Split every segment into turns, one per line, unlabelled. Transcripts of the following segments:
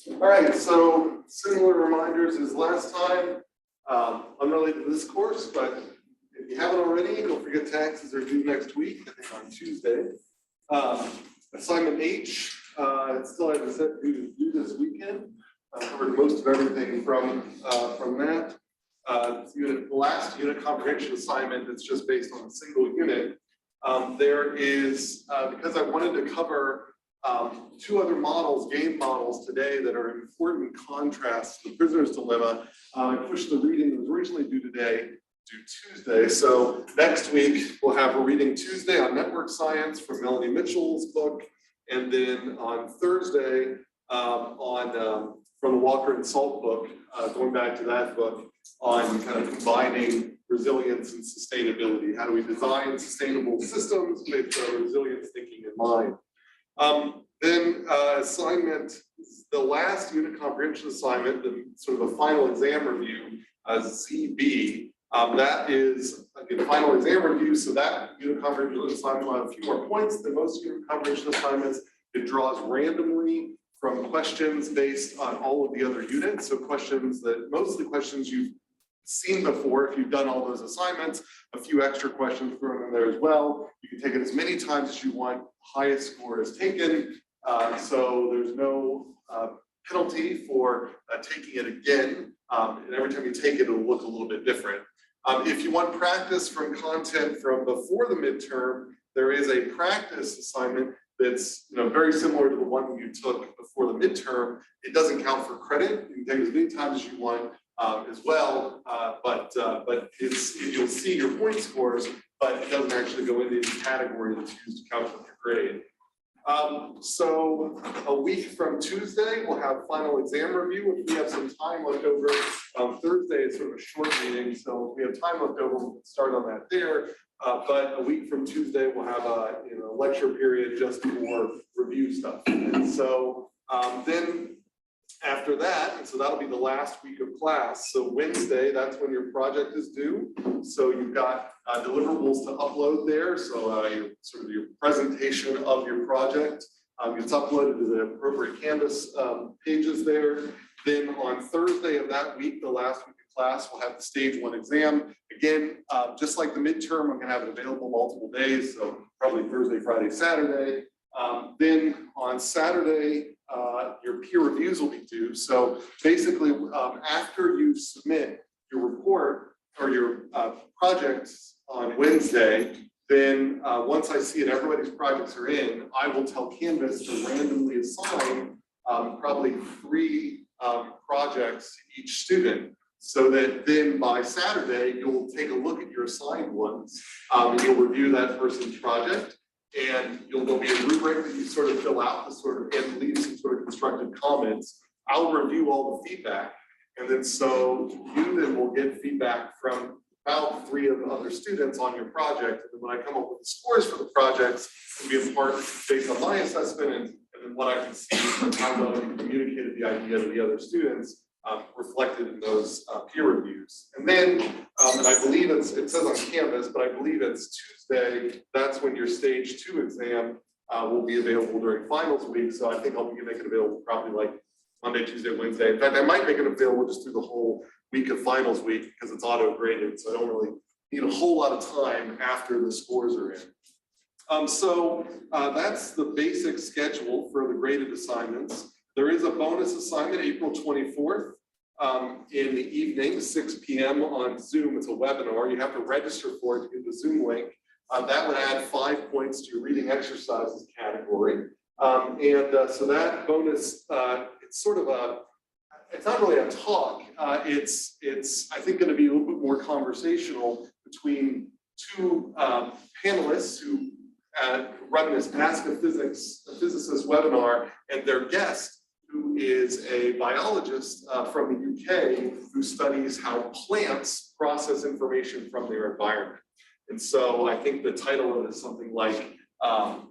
All right, so similar reminders as last time, unrelated to this course, but if you haven't already, don't forget taxes are due next week, I think on Tuesday. Assignment H, it still has a set due this weekend. I covered most of everything from that. The last unit comprehension assignment that's just based on a single unit. There is, because I wanted to cover two other models, game models today that are important contrasts to the prisoner's dilemma. I pushed the reading that was originally due today to Tuesday. So next week we'll have a reading Tuesday on network science from Melanie Mitchell's book, and then on Thursday from the Walker and Salt book, going back to that book on kind of combining resilience and sustainability. How do we design sustainable systems with resilience thinking in mind? Then assignment, the last unit comprehension assignment, the sort of a final exam review, ZB, that is again final exam review. So that unit comprehension assignment will have a few more points than most unit comprehension assignments. It draws randomly from questions based on all of the other units. So questions that, mostly questions you've seen before if you've done all those assignments, a few extra questions thrown in there as well. You can take it as many times as you want. Highest score is taken. So there's no penalty for taking it again. And every time you take it, it'll look a little bit different. If you want practice from content from before the midterm, there is a practice assignment that's very similar to the one you took before the midterm. It doesn't count for credit. You can take it as many times as you want as well, but you'll see your point scores, but it doesn't actually go into the category that's used to calculate your grade. So a week from Tuesday, we'll have final exam review. If we have some time left over, Thursday is sort of a short meeting, so if we have time left over, we'll start on that there. But a week from Tuesday, we'll have a lecture period just for review stuff. And so then after that, and so that'll be the last week of class. So Wednesday, that's when your project is due. So you've got deliverables to upload there. So sort of your presentation of your project gets uploaded to the appropriate Canvas pages there. Then on Thursday of that week, the last week of class, we'll have the stage 1 exam. Again, just like the midterm, I'm gonna have it available multiple days. So probably Thursday, Friday, Saturday. Then on Saturday, your peer reviews will be due. So basically, after you submit your report or your projects on Wednesday, then once I see that everybody's projects are in, I will tell Canvas to randomly assign probably 3 projects to each student, so that then by Saturday, you'll take a look at your assigned ones and you'll review that person's project. And there'll be a rubric that you sort of fill out and leave some sort of constructive comments. I'll review all the feedback. And then so you then will get feedback from about 3 of the other students on your project. And then when I come up with the scores for the projects, it'll be a part based on my assessment and then what I can see how well you communicated the idea to the other students reflected in those peer reviews. And then, and I believe it says on Canvas, but I believe it's Tuesday, that's when your stage 2 exam will be available during finals week. So I think I'll make it available probably like Monday, Tuesday, Wednesday. In fact, I might make it available just through the whole week of finals week because it's auto-graded. So I don't really need a whole lot of time after the scores are in. So that's the basic schedule for the graded assignments. There is a bonus assignment April 24th in the evening, 6 p.m. on Zoom. It's a webinar. You have to register for it to get the Zoom link. That would add 5 points to your reading exercises category. So that bonus, it's sort of it's not really a talk. It's I think going to be a little bit more conversational between 2 panelists who run this Ask a Physicist webinar, and their guest, who is a biologist from the UK who studies how plants process information from their environment. And so I think the title of it is something like, Are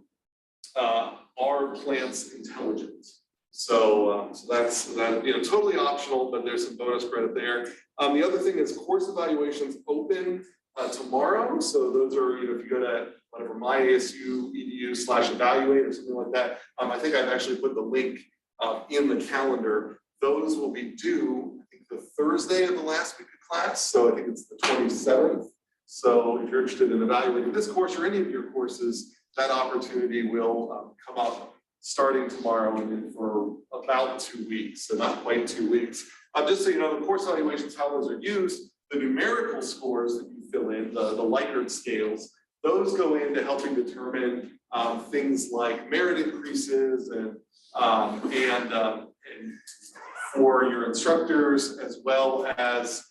Plants Intelligent? So that's totally optional, but there's some bonus credit there. The other thing is course evaluations open tomorrow. So those are, if you go to whatever, myasu.edu/evaluate or something like that. I think I've actually put the link in the calendar. Those will be due, I think, the Thursday of the last week of class. So I think it's the 27th. So if you're interested in evaluating this course or any of your courses, that opportunity will come up starting tomorrow and then for about 2 weeks, so not quite 2 weeks. Just so you know, the course evaluations, how those are used, the numerical scores that you fill in, the Likert scales, those go into helping determine things like merit increases and for your instructors, as well as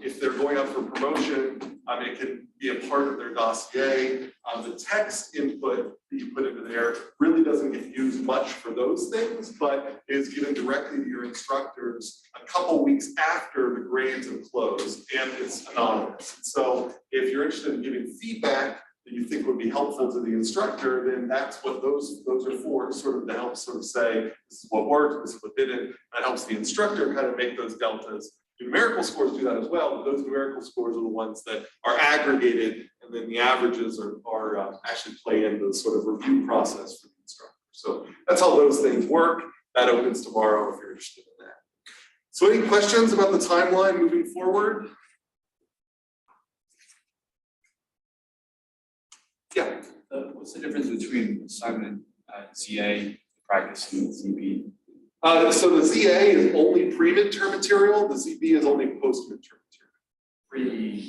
if they're going up for promotion, it can be a part of their dossier. The text input that you put into there really doesn't get used much for those things, but is given directly to your instructors a couple weeks after the grades have closed, and it's anonymous. So if you're interested in giving feedback that you think would be helpful to the instructor, then that's what those are for, sort of to help sort of say, this is what worked, this is what didn't. That helps the instructor kind of make those deltas. Numerical scores do that as well, but those numerical scores are the ones that are aggregated, and then the averages are actually play into the sort of review process for the instructor. So that's how those things work. That opens tomorrow if you're interested in that. So any questions about the timeline moving forward? Yeah.
What's the difference between assignment ZA, practice, and ZB?
So the ZA is only pre-midterm material. The ZB is only post-midterm material.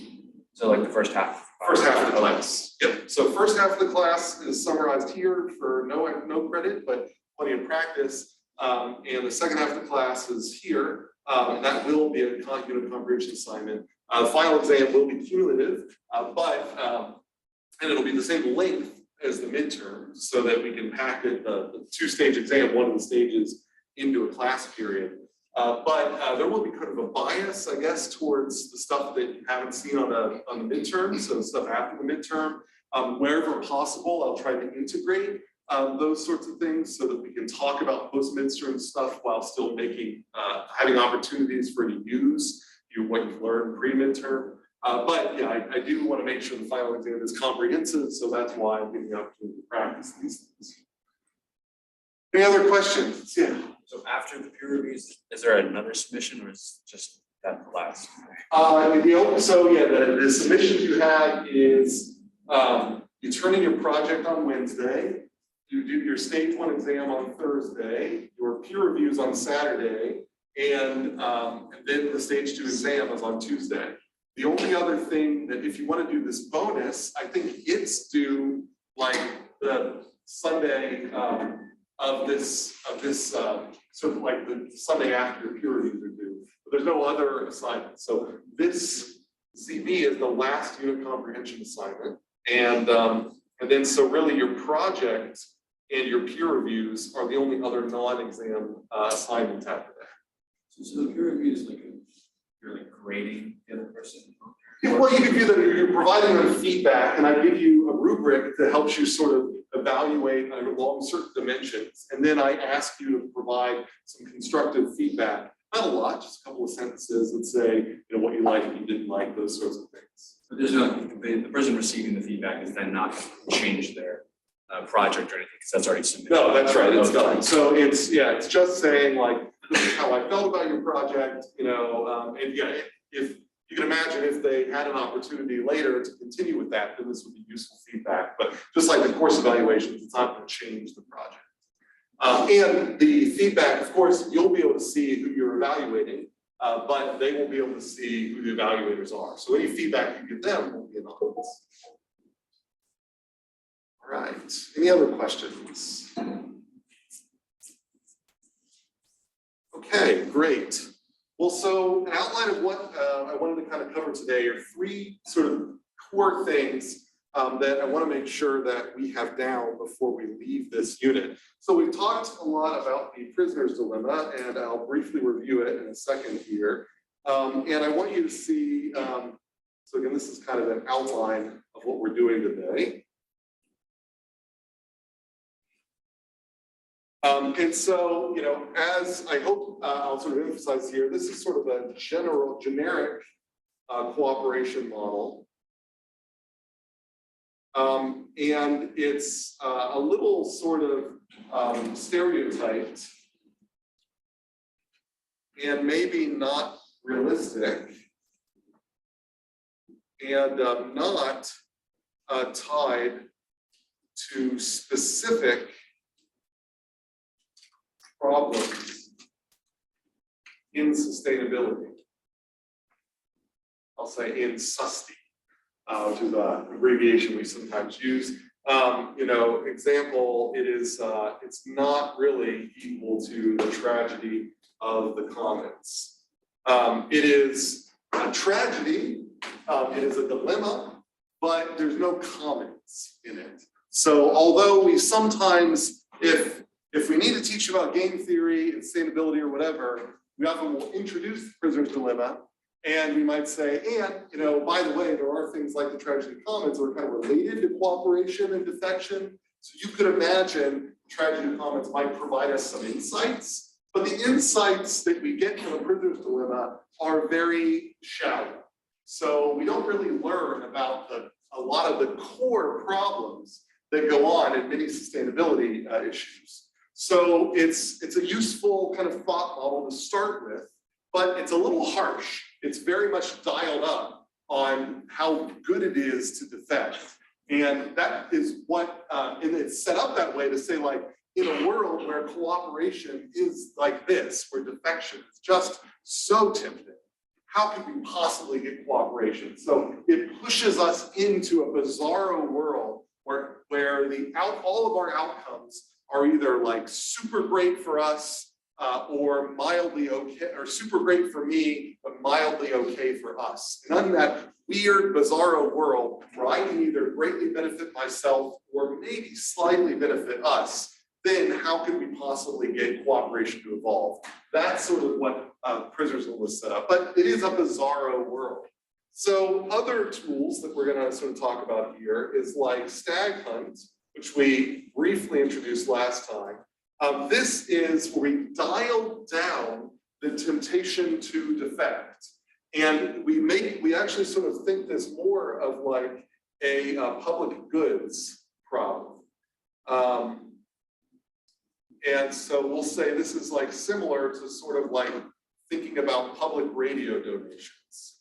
So like the first half.
First half of the class. Yep. So first half of the class is summarized here for no credit, but plenty of practice. And the second half of the class is here, and that will be a unit comprehension assignment. The final exam will be cumulative, and it'll be the same length as the midterm, so that we can pack it the two-stage exam, one of the stages, into a class period. But there will be kind of a bias, I guess, towards the stuff that you haven't seen on the midterm, so stuff after the midterm. Wherever possible, I'll try to integrate those sorts of things so that we can talk about post-midterm stuff while still having opportunities for you to use what you've learned pre-midterm. But yeah, I do want to make sure the final exam is comprehensive, so that's why I'm giving the opportunity to practice these things. Any other questions? Yeah.
So after the peer reviews, is there another submission, or is just that the last?
So yeah, the submissions you have is you turn in your project on Wednesday, you do your stage 1 exam on Thursday, your peer reviews on Saturday, and then the stage 2 exam is on Tuesday. The only other thing that if you want to do this bonus, I think it's due like the Sunday of this sort of like the Sunday after peer reviews are due. But there's no other assignment. So this ZB is the last unit comprehension assignment, and then so really your project and your peer reviews are the only other non-exam assignments after that.
So the peer review is like you're like grading the other person.
Yeah, well, you can do that. You're providing them feedback, and I give you a rubric that helps you sort of evaluate along certain dimensions, and then I ask you to provide some constructive feedback. Not a lot, just a couple of sentences that say, what you liked, what you didn't like, those sorts of things.
But there's no the person receiving the feedback is then not going to change their project or anything because that's already submitted.
No, that's right. It's done. So it's just saying like, this is how I felt about your project, and if you can imagine if they had an opportunity later to continue with that, then this would be useful feedback. But just like the course evaluations, it's not going to change the project. And the feedback, of course, you'll be able to see who you're evaluating, but they won't be able to see who the evaluators are. So any feedback you give them will be anonymous. All right. Any other questions? Okay, great. Well, so an outline of what I wanted to kind of cover today are 3 sort of core things that I want to make sure that we have down before we leave this unit. So we've talked a lot about the prisoner's dilemma, and I'll briefly review it in a second here. And I want you to see, so again, this is kind of an outline of what we're doing today. And so, as I hope I'll sort of emphasize here, this is sort of a generic cooperation model. And it's a little sort of stereotyped and maybe not realistic and not tied to specific problems in sustainability. I'll say in SUSTI, which is an abbreviation we sometimes use. Example, it's not really equal to the tragedy of the commons. It is a tragedy, it is a dilemma, but there's no commons in it. So although we sometimes, if we need to teach about game theory and sustainability or whatever, we often will introduce the prisoner's dilemma, and we might say, and by the way, there are things like the tragedy of commons that are kind of related to cooperation and defection. So you could imagine the tragedy of commons might provide us some insights, but the insights that we get from a prisoner's dilemma are very shallow. So we don't really learn about a lot of the core problems that go on in many sustainability issues. So it's a useful kind of thought model to start with, but it's a little harsh. It's very much dialed up on how good it is to defect. And that is what, and it's set up that way to say, like, in a world where cooperation is like this, where defection is just so tempting, how could we possibly get cooperation? So it pushes us into a bizarro world where all of our outcomes are either like super great for us or mildly okay, or super great for me, but mildly okay for us. And in that weird, bizarro world where I can either greatly benefit myself or maybe slightly benefit us, then how can we possibly get cooperation to evolve? That's sort of what Prisoner's Dilemma was set up, but it is a bizarro world. So other tools that we're gonna sort of talk about here is like Stag Hunt, which we briefly introduced last time. This is where we dial down the temptation to defect. And we actually sort of think this more of like a public goods problem. And so we'll say this is like similar to sort of like thinking about public radio donations.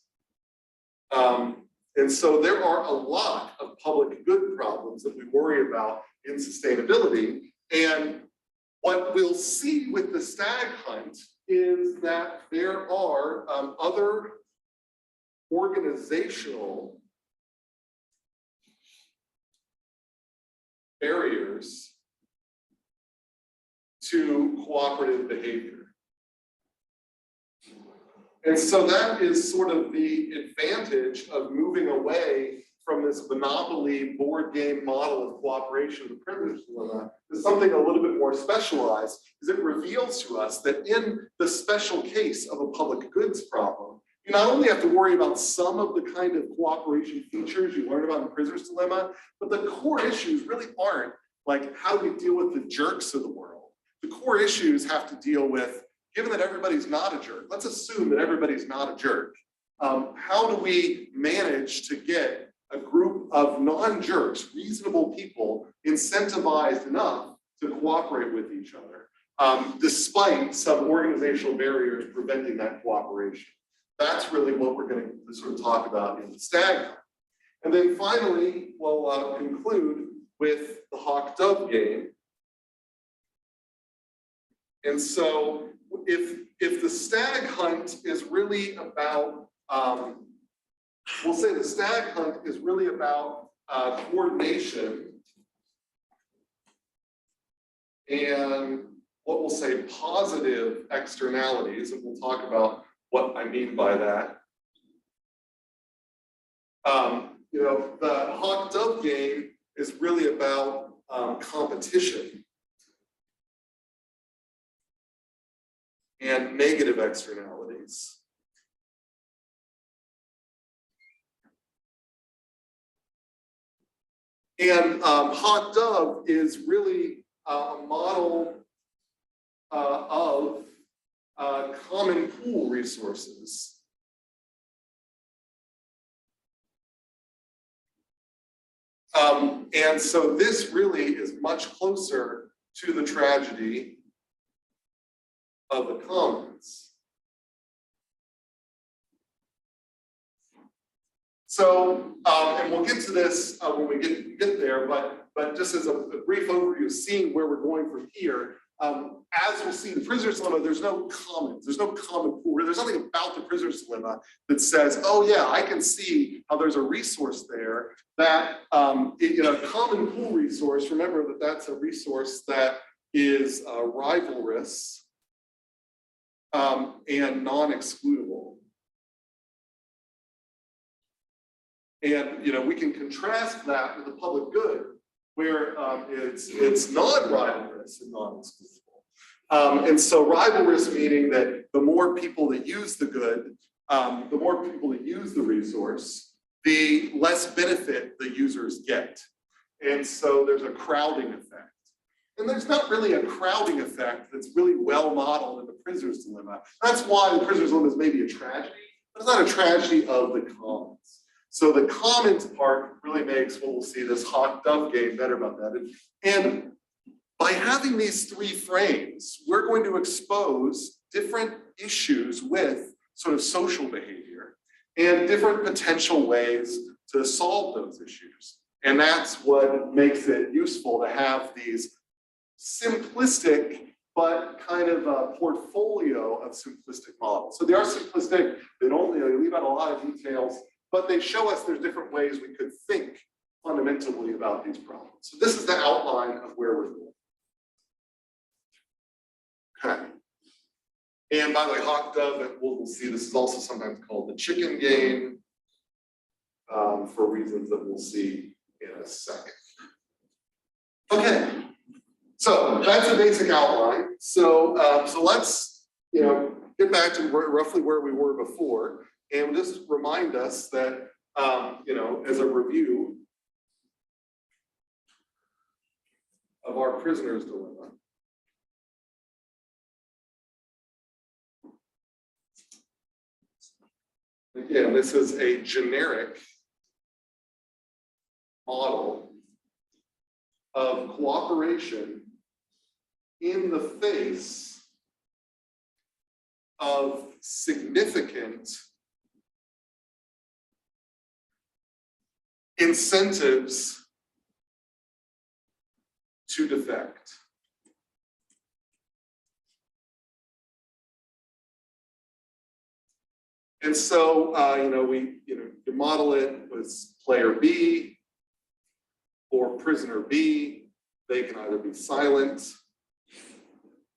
And so there are a lot of public good problems that we worry about in sustainability. And what we'll see with the Stag Hunt is that there are other organizational barriers to cooperative behavior. And so that is sort of the advantage of moving away from this monopoly board game model of cooperation with privilege dilemma to something a little bit more specialized, because it reveals to us that in the special case of a public goods problem, you not only have to worry about some of the kind of cooperation features you learn about in prisoner's dilemma, but the core issues really aren't like how do we deal with the jerks of the world. The core issues have to deal with, given that everybody's not a jerk, let's assume that everybody's not a jerk. How do we manage to get a group of non-jerks, reasonable people, incentivized enough to cooperate with each other, despite some organizational barriers preventing that cooperation? That's really what we're going to sort of talk about in the Stag Hunt. And then finally, we'll conclude with the hawk-dove game. And so if the Stag Hunt is really about, we'll say the Stag Hunt is really about coordination and what we'll say positive externalities, and we'll talk about what I mean by that. The hawk-dove game is really about competition and negative externalities. And hawk-dove is really a model of common pool resources. And so this really is much closer to the tragedy of the commons. So, and we'll get to this when we get there, but just as a brief overview of seeing where we're going from here, as we'll see, the prisoner's dilemma, there's no commons, there's no common pool. There's nothing about the prisoner's dilemma that says, oh yeah, I can see how there's a resource there that, common pool resource, remember that that's a resource that is rivalrous and non-excludable. And we can contrast that with the public good, where it's non-rivalrous and non-excludable. And so rivalrous meaning that the more people that use the good, the more people that use the resource, the less benefit the users get. And so there's a crowding effect. And there's not really a crowding effect that's really well modeled in the prisoner's dilemma. That's why the prisoner's dilemma is maybe a tragedy, but it's not a tragedy of the commons. So the commons part really makes what we'll see this hot dove game better about that. And by having these three frames, we're going to expose different issues with sort of social behavior and different potential ways to solve those issues. And that's what makes it useful to have these simplistic, but kind of a portfolio of simplistic models. So they are simplistic, they leave out a lot of details, but they show us there's different ways we could think fundamentally about these problems. So this is the outline of where we're going. Okay. And by the way, hawk dove, we'll see this is also sometimes called the chicken game for reasons that we'll see in a second. Okay, so that's a basic outline. So, so let's get back to roughly where we were before. And just remind us that, as a review of our prisoner's dilemma. Again, this is a generic model of cooperation in the face of significant incentives to defect. And so, you model it with player B or prisoner B. They can either be silent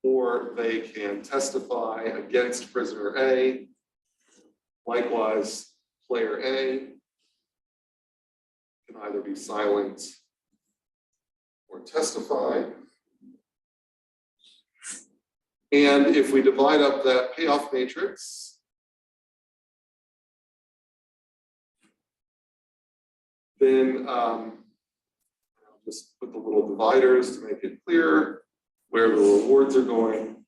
or they can testify against prisoner A. Likewise, player A can either be silent or testify. And if we divide up that payoff matrix, then just put the little dividers to make it clear where the rewards are going.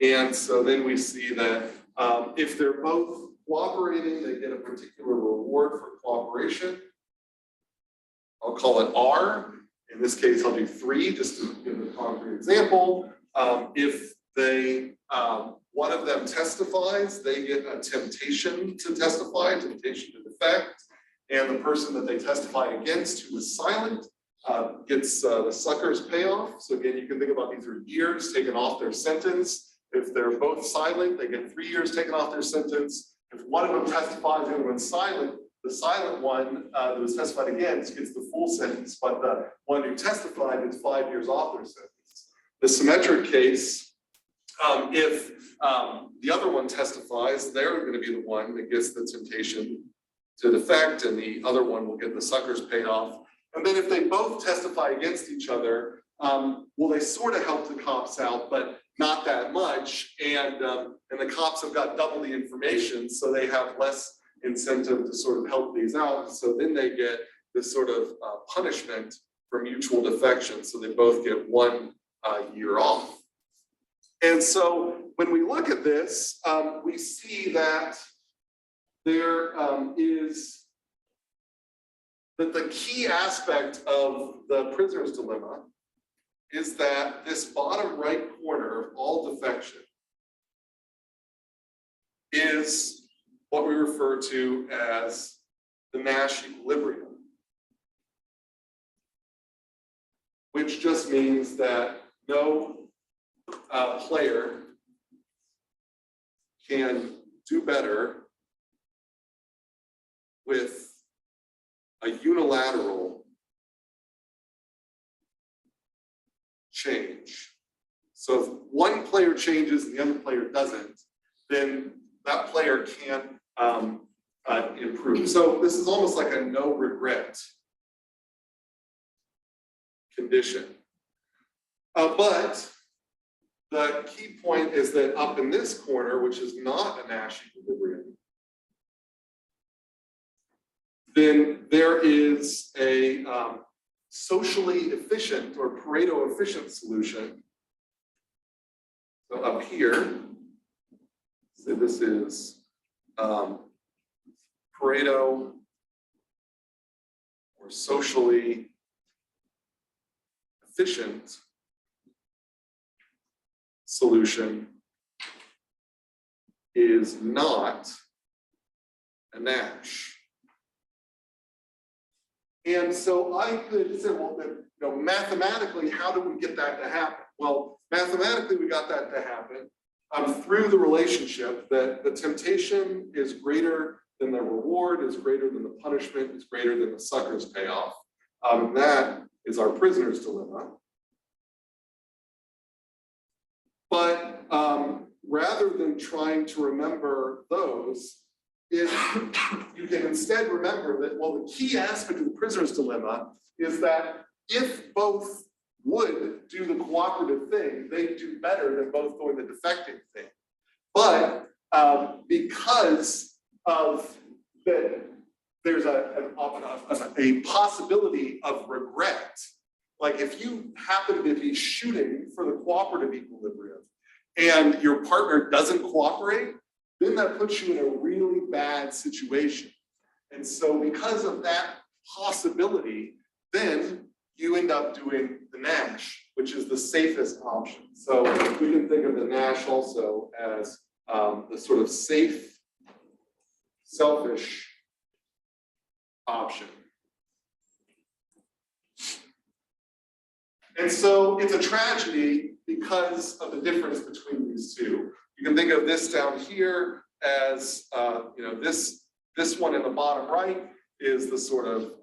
And so then we see that if they're both cooperating, they get a particular reward for cooperation. I'll call it R. In this case, I'll do 3, just to give a concrete example. If they, one of them testifies, they get a temptation to testify, temptation to defect. And the person that they testify against, who is silent, gets the sucker's payoff. So again, you can think about these are years taken off their sentence. If they're both silent, they get 3 years taken off their sentence. If one of them testifies, the other one's silent, the silent one that was testified against gets the full sentence, but the one who testified gets 5 years off their sentence. The symmetric case, if the other one testifies, they're going to be the one that gets the temptation to defect, and the other one will get the sucker's payoff. And then if they both testify against each other, well, they sort of help the cops out, but not that much. And the cops have got double the information, so they have less incentive to sort of help these out. So then they get this sort of punishment for mutual defection. So they both get 1 year off. And so when we look at this, we see that there is that the key aspect of the prisoner's dilemma is that this bottom right corner of all defection is what we refer to as the Nash equilibrium, which just means that no player can do better with a unilateral change. So if one player changes and the other player doesn't, then that player can't improve. So this is almost like a no regret condition. But the key point is that up in this corner, which is not a Nash equilibrium, then there is a socially efficient or Pareto efficient solution. So up here, so this is Pareto or socially efficient solution is not a Nash. And so I could say, well, mathematically, how do we get that to happen? Well, mathematically, we got that to happen through the relationship that the temptation is greater than the reward, is greater than the punishment, is greater than the sucker's payoff. That is our prisoner's dilemma. But rather than trying to remember those, you can instead remember that, well, the key aspect of the prisoner's dilemma is that if both would do the cooperative thing, they'd do better than both doing the defecting thing. But because of that, there's a possibility of regret. Like if you happen to be shooting for the cooperative equilibrium and your partner doesn't cooperate, then that puts you in a really bad situation. And so because of that possibility, then you end up doing the Nash, which is the safest option. So we can think of the Nash also as the sort of safe, selfish option. And so it's a tragedy because of the difference between these two. You can think of this down here as, this one in the bottom right is the sort of,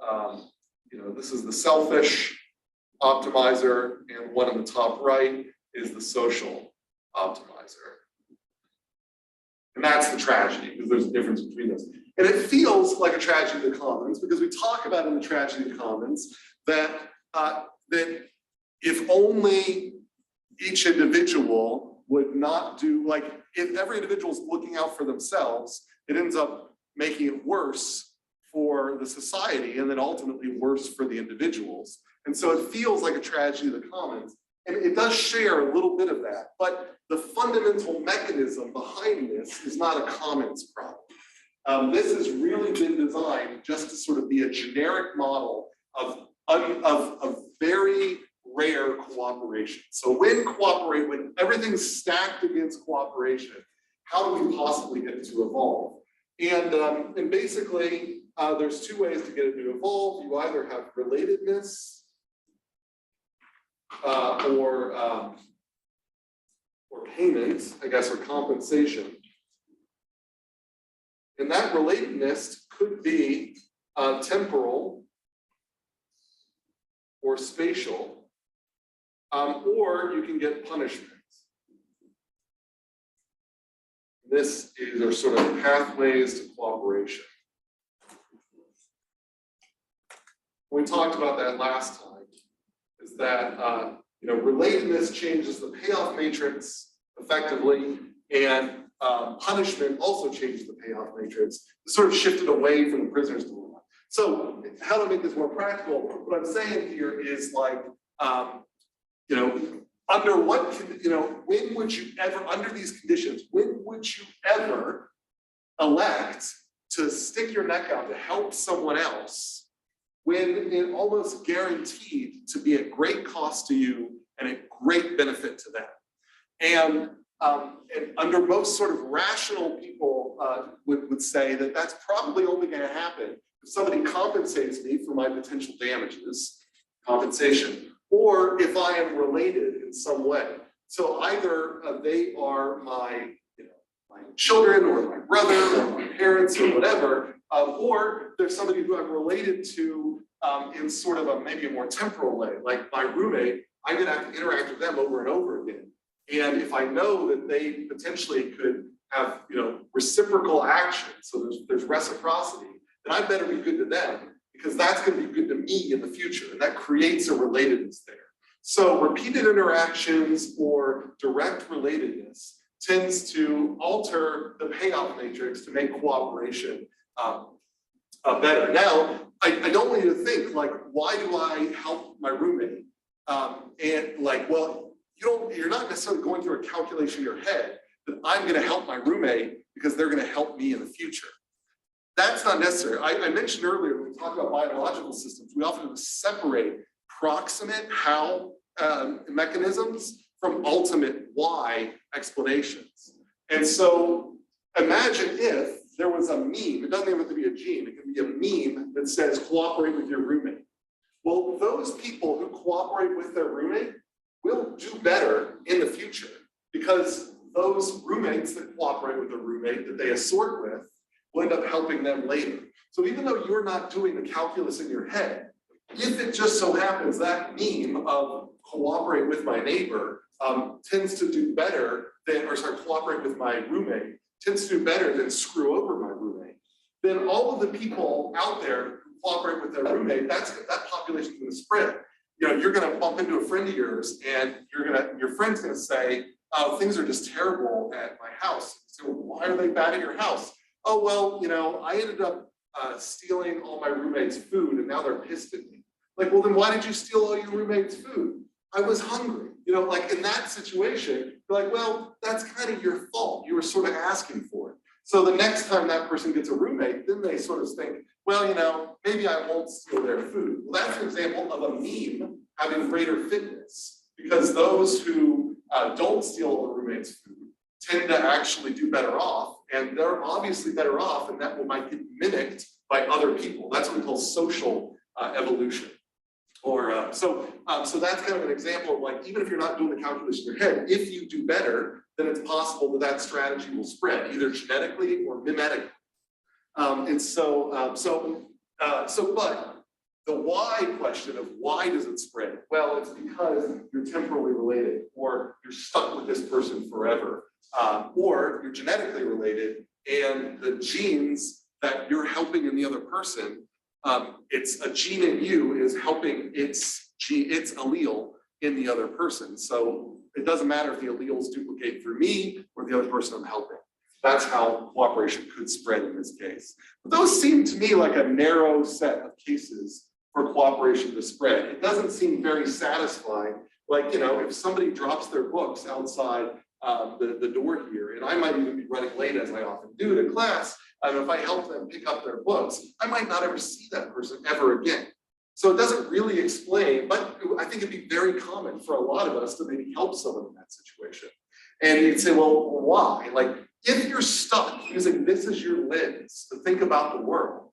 this is the selfish optimizer, and one in the top right is the social optimizer. And that's the tragedy, because there's a difference between those. And it feels like a tragedy of the commons, because we talk about in the tragedy of the commons that, that if only each individual would not do, like if every individual is looking out for themselves, it ends up making it worse for the society and then ultimately worse for the individuals. And so it feels like a tragedy of the commons. And it does share a little bit of that, but the fundamental mechanism behind this is not a commons problem. This has really been designed just to sort of be a generic model of very rare cooperation. So when everything's stacked against cooperation, how do we possibly get it to evolve? And basically, there's two ways to get it to evolve. You either have relatedness or payment, I guess, or compensation. And that relatedness could be temporal or spatial, or you can get punishment. Are sort of pathways to cooperation. We talked about that last time, is that relatedness changes the payoff matrix effectively, and punishment also changes the payoff matrix. It sort of shifted away from the prisoner's dilemma. So how to make this more practical, what I'm saying here is like, under what, when would you ever, under these conditions, when would you ever elect to stick your neck out to help someone else when it almost guaranteed to be at great cost to you and at great benefit to them. And under most sort of rational people would say that that's probably only going to happen if somebody compensates me for my potential damages, compensation, or if I am related in some way. So either they are my children or my brother or my parents or whatever, or there's somebody who I'm related to in sort of maybe a more temporal way, like my roommate. I'm going to have to interact with them over and over again. And if I know that they potentially could have, reciprocal action, so there's reciprocity, then I better be good to them because that's going to be good to me in the future. And that creates a relatedness there. So repeated interactions or direct relatedness tends to alter the payoff matrix to make cooperation better. Now, I don't want you to think like, why do I help my roommate? And like, well, you're not necessarily going through a calculation in your head that I'm going to help my roommate because they're going to help me in the future. That's not necessary. I mentioned earlier when we talk about biological systems, we often separate proximate how mechanisms from ultimate why explanations. And so imagine if there was a meme, it doesn't even have to be a gene, it can be a meme that says cooperate with your roommate. Well, those people who cooperate with their roommate will do better in the future because those roommates that cooperate with a roommate that they assort with will end up helping them later. So even though you're not doing the calculus in your head, if it just so happens that meme of cooperate with my neighbor tends to do better than, cooperate with my roommate tends to do better than screw over my roommate, then all of the people out there who cooperate with their roommate, that population is going to spread. You're going to bump into a friend of yours, and your friend's going to say, "Oh, things are just terrible at my house." So why are they bad at your house? Oh, well, I ended up stealing all my roommate's food, and now they're pissed at me. Like, well, then why did you steal all your roommate's food? I was hungry. Like in that situation, you're like, well, that's kind of your fault. You were sort of asking for it. So the next time that person gets a roommate, then they sort of think, well, maybe I won't steal their food. Well, that's an example of a meme having greater fitness because those who don't steal a roommate's food tend to actually do better off, and they're obviously better off, and that might get mimicked by other people. That's what we call social evolution. Or so that's kind of an example of like, even if you're not doing the calculation in your head, if you do better, then it's possible that strategy will spread either genetically or mimetically. But the why question of why does it spread? Well, it's because you're temporally related, or you're stuck with this person forever, or you're genetically related, and the genes that you're helping in the other person, it's a gene in you is helping its allele in the other person. So it doesn't matter if the alleles duplicate through me or the other person I'm helping. That's how cooperation could spread in this case. But those seem to me like a narrow set of cases for cooperation to spread. It doesn't seem very satisfying. Like, if somebody drops their books outside the door here, and I might even be running late as I often do to class, if I help them pick up their books, I might not ever see that person ever again. So it doesn't really explain, but I think it'd be very common for a lot of us to maybe help someone in that situation. And you'd say, well, why? Like, if you're stuck using this as your lens to think about the world,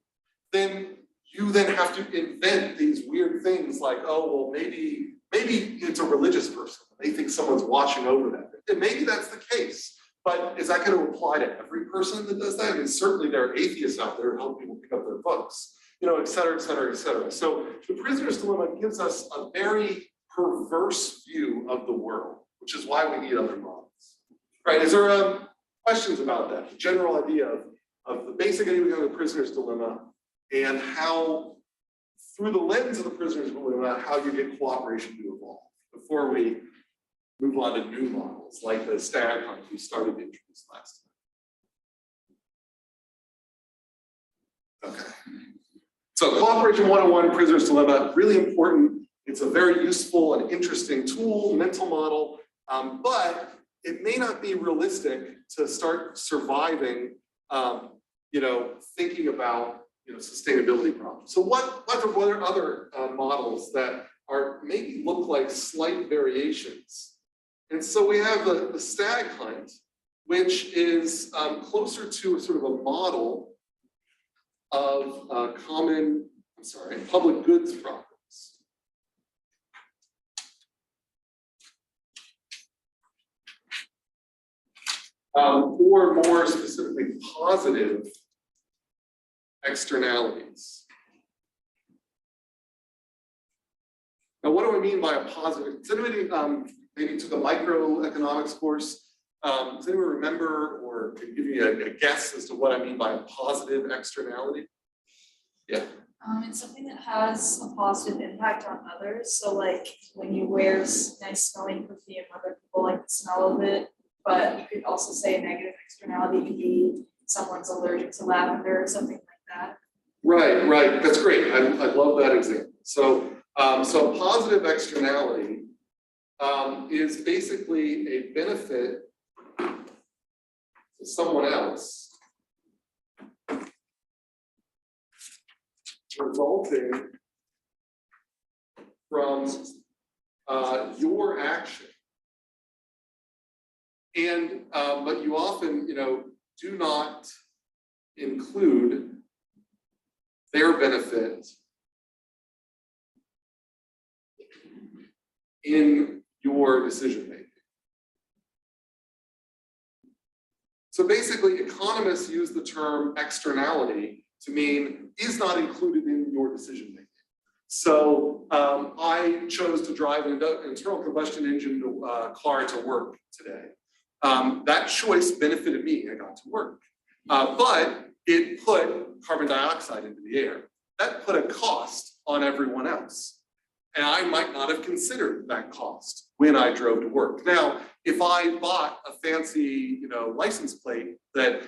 then you then have to invent these weird things like, oh, well, maybe it's a religious person. They think someone's watching over them. And maybe that's the case. But is that going to apply to every person that does that? I mean, certainly there are atheists out there who help people pick up their books, et cetera, et cetera, et cetera. So the prisoner's dilemma gives us a very perverse view of the world, which is why we need other models. Right? Is there questions about that? The general idea of the basic idea of the prisoner's dilemma and how, through the lens of the prisoner's dilemma, how you get cooperation to evolve before we move on to new models like the Stag hunt we started to introduce last time. Okay. So cooperation 101, prisoner's dilemma, really important. It's a very useful and interesting tool, mental model, but it may not be realistic to start surviving, thinking about, sustainability problems. So what are other models that are maybe look like slight variations? And so we have the Stag hunt, which is closer to a sort of a model of public goods problems. Or more specifically, positive externalities. Now, what do I mean by a positive? Does anybody maybe took a microeconomics course? Does anyone remember or can give me a guess as to what I mean by a positive externality? Yeah.
It's something that has a positive impact on others. So like when you wear nice smelling perfume, other people like the smell of it. But you could also say a negative externality could be someone's allergic to lavender or something like that.
Right. That's great. I love that example. So, so a positive externality is basically a benefit to someone else resulting from your action. And but you often, do not include their benefit in your decision making. So basically, economists use the term externality to mean is not included in your decision making. So I chose to drive an internal combustion engine car to work today. That choice benefited me. I got to work, but it put carbon dioxide into the air. That put a cost on everyone else. And I might not have considered that cost when I drove to work. Now, if I bought a fancy, license plate that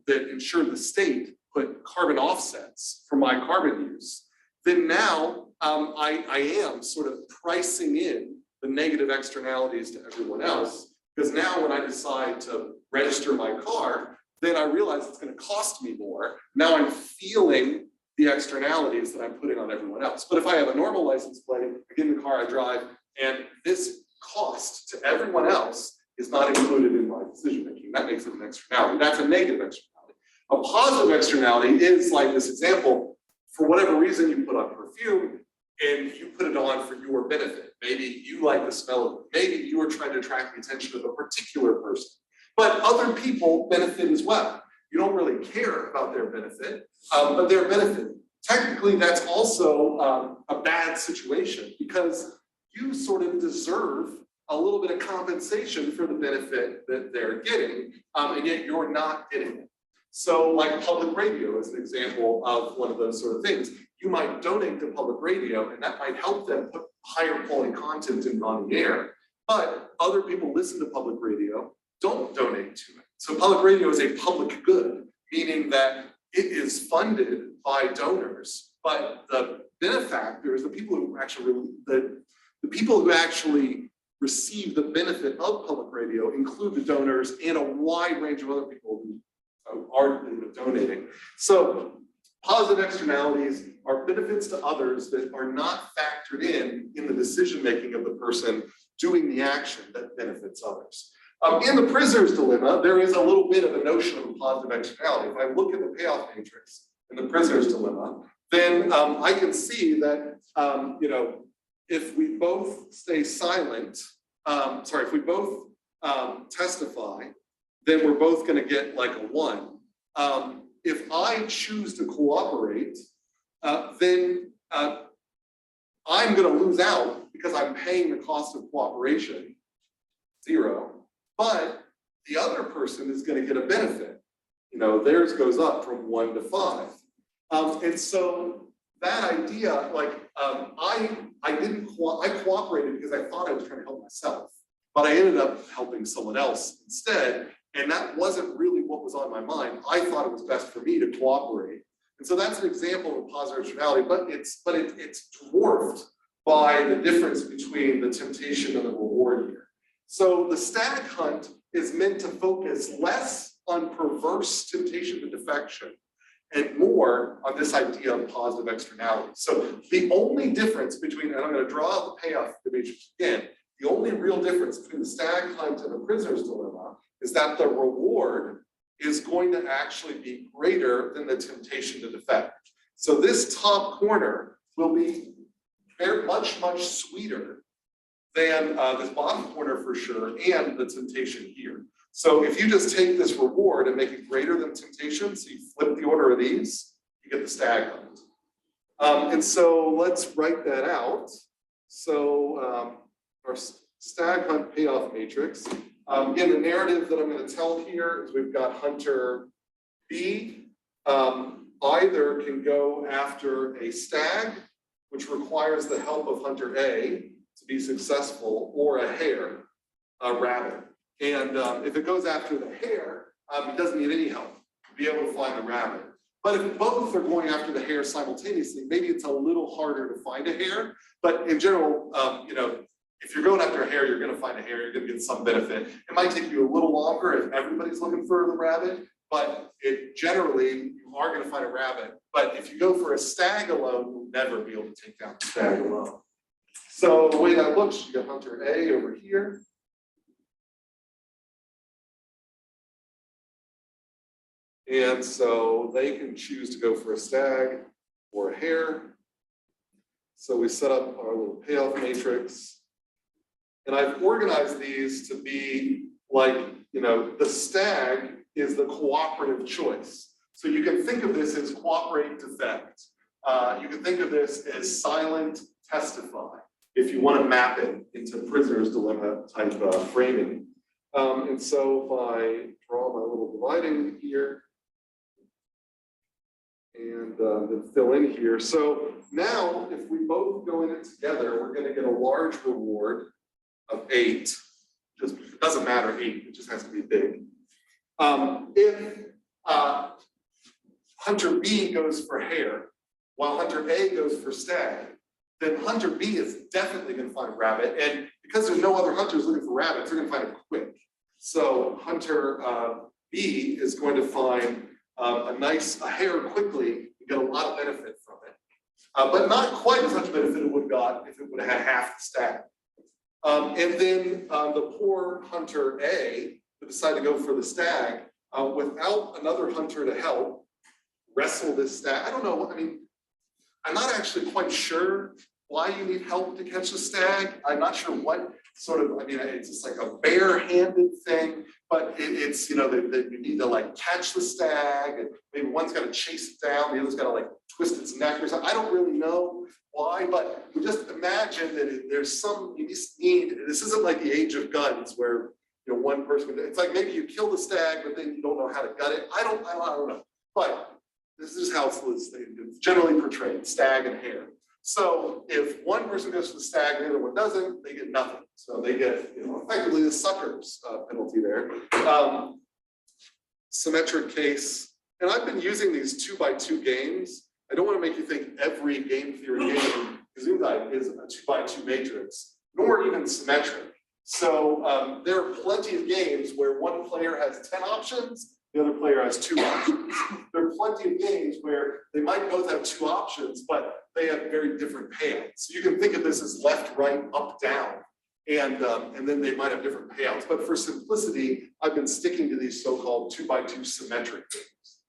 ensured the state put carbon offsets for my carbon use, then now I am sort of pricing in the negative externalities to everyone else. Because now when I decide to register my car, then I realize it's going to cost me more. Now I'm feeling the externalities that I'm putting on everyone else. But if I have a normal license plate, I get in the car I drive, and this cost to everyone else is not included in my decision making. That makes it an externality. That's a negative externality. A positive externality is like this example. For whatever reason, you put on perfume and you put it on for your benefit. Maybe you like the smell of it. Maybe you are trying to attract the attention of a particular person. But other people benefit as well. You don't really care about their benefit, but they're benefiting. Technically, that's also a bad situation because you sort of deserve a little bit of compensation for the benefit that they're getting, and yet you're not getting it. So like public radio is an example of one of those sort of things. You might donate to public radio, and that might help them put higher quality content on the air, but other people listen to public radio, don't donate to it. So public radio is a public good, meaning that it is funded by donors, but the benefactors, the people who actually receive the benefit of public radio include the donors and a wide range of other people who are donating. So positive externalities are benefits to others that are not factored in the decision-making of the person doing the action that benefits others. In the prisoner's dilemma, there is a little bit of a notion of a positive externality. If I look at the payoff matrix in the prisoner's dilemma, then I can see that, if we both stay silent, if we both testify, then we're both going to get like a 1. If I choose to cooperate, then I'm going to lose out because I'm paying the cost of cooperation, 0. But the other person is going to get a benefit. Theirs goes up from 1 to 5. And so that idea, I cooperated because I thought I was trying to help myself, but I ended up helping someone else instead. And that wasn't really what was on my mind. I thought it was best for me to cooperate. And so that's an example of positive externality, but it's dwarfed by the difference between the temptation and the reward here. So the Stag hunt is meant to focus less on perverse temptation to defection and more on this idea of positive externalities. So the only difference between, and I'm going to draw out the payoff matrix again, the only real difference between the stag hunt and the prisoner's dilemma is that the reward is going to actually be greater than the temptation to defect. So this top corner will be very much sweeter than this bottom corner for sure, and the temptation here. So if you just take this reward and make it greater than temptation, so you flip the order of these, you get the stag hunt. And so let's write that out. So our stag hunt payoff matrix. Again, the narrative that I'm going to tell here is we've got hunter B either can go after a stag, which requires the help of hunter A to be successful, or a hare, a rabbit. And if it goes after the hare, it doesn't need any help to be able to find the rabbit. But if both are going after the hare simultaneously, maybe it's a little harder to find a hare. But in general, you know, if you're going after a hare, you're going to find a hare, you're going to get some benefit. It might take you a little longer if everybody's looking for the rabbit, but generally, you are going to find a rabbit. But if you go for a stag alone, you'll never be able to take down the stag alone. So the way that looks, you got hunter A over here. And so they can choose to go for a stag or a hare. So we set up our little payoff matrix. And I've organized these to be like, you know, the stag is the cooperative choice. So you can think of this as cooperate defect. You can think of this as silent testify, if you want to map it into prisoner's dilemma type framing. And so if I draw my little dividing here, and then fill in here. So now, if we both go in it together, we're going to get a large reward of 8. Just it doesn't matter 8; it just has to be big. If hunter B goes for hare, while hunter A goes for stag, then hunter B is definitely going to find a rabbit, and because there's no other hunters looking for rabbits, they're going to find it quick. So hunter B is going to find a hare quickly and get a lot of benefit from it, but not quite as much benefit it would have got if it would have had half the stag. And then the poor hunter A who decided to go for the stag without another hunter to help wrestle this stag. I don't know. I mean, I'm not actually quite sure why you need help to catch the stag. I'm not sure what sort of, I mean, it's just like a bare-handed thing, but it's, you know, that you need to like catch the stag, and maybe one's got to chase it down, the other's got to like twist its neck or something. I don't really know why, but you just imagine that there's some, you just need, this isn't like the age of guns where, you know, one person, it's like maybe you kill the stag, but then you don't know how to gut it. I don't know, but this is how it's generally portrayed, stag and hare. So if one person goes to the stag and the other one doesn't, they get nothing. So they get, you know, effectively the sucker's penalty there. Symmetric case, and I've been using these 2x2 games. I don't want to make you think every game theory game Gesundheit is a 2x2 matrix, nor even symmetric. So there are plenty of games where one player has 10 options, the other player has 2 options. There are plenty of games where they might both have 2 options, but they have very different payouts. So you can think of this as left, right, up, down, and then they might have different payouts. But for simplicity, I've been sticking to these so-called 2x2 symmetric games.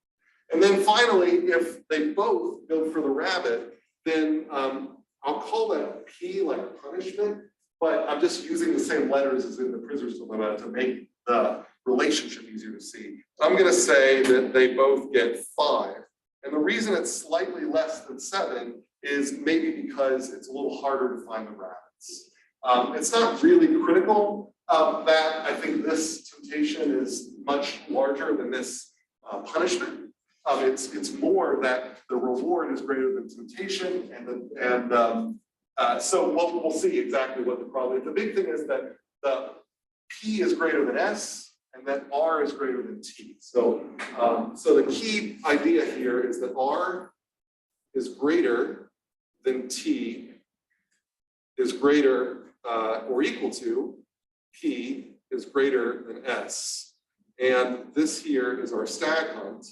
And then finally, if they both go for the rabbit, then I'll call that P like punishment, but I'm just using the same letters as in the prisoner's dilemma to make the relationship easier to see. I'm going to say that they both get 5. And the reason it's slightly less than 7 is maybe because it's a little harder to find the rabbits. It's not really critical that I think this temptation is much larger than this punishment. It's more that the reward is greater than temptation, so we'll see exactly what the problem is. The big thing is that the P is greater than S, and that R is greater than T. So, so the key idea here is that R is greater than T is greater or equal to P is greater than S. And this here is our stag hunt.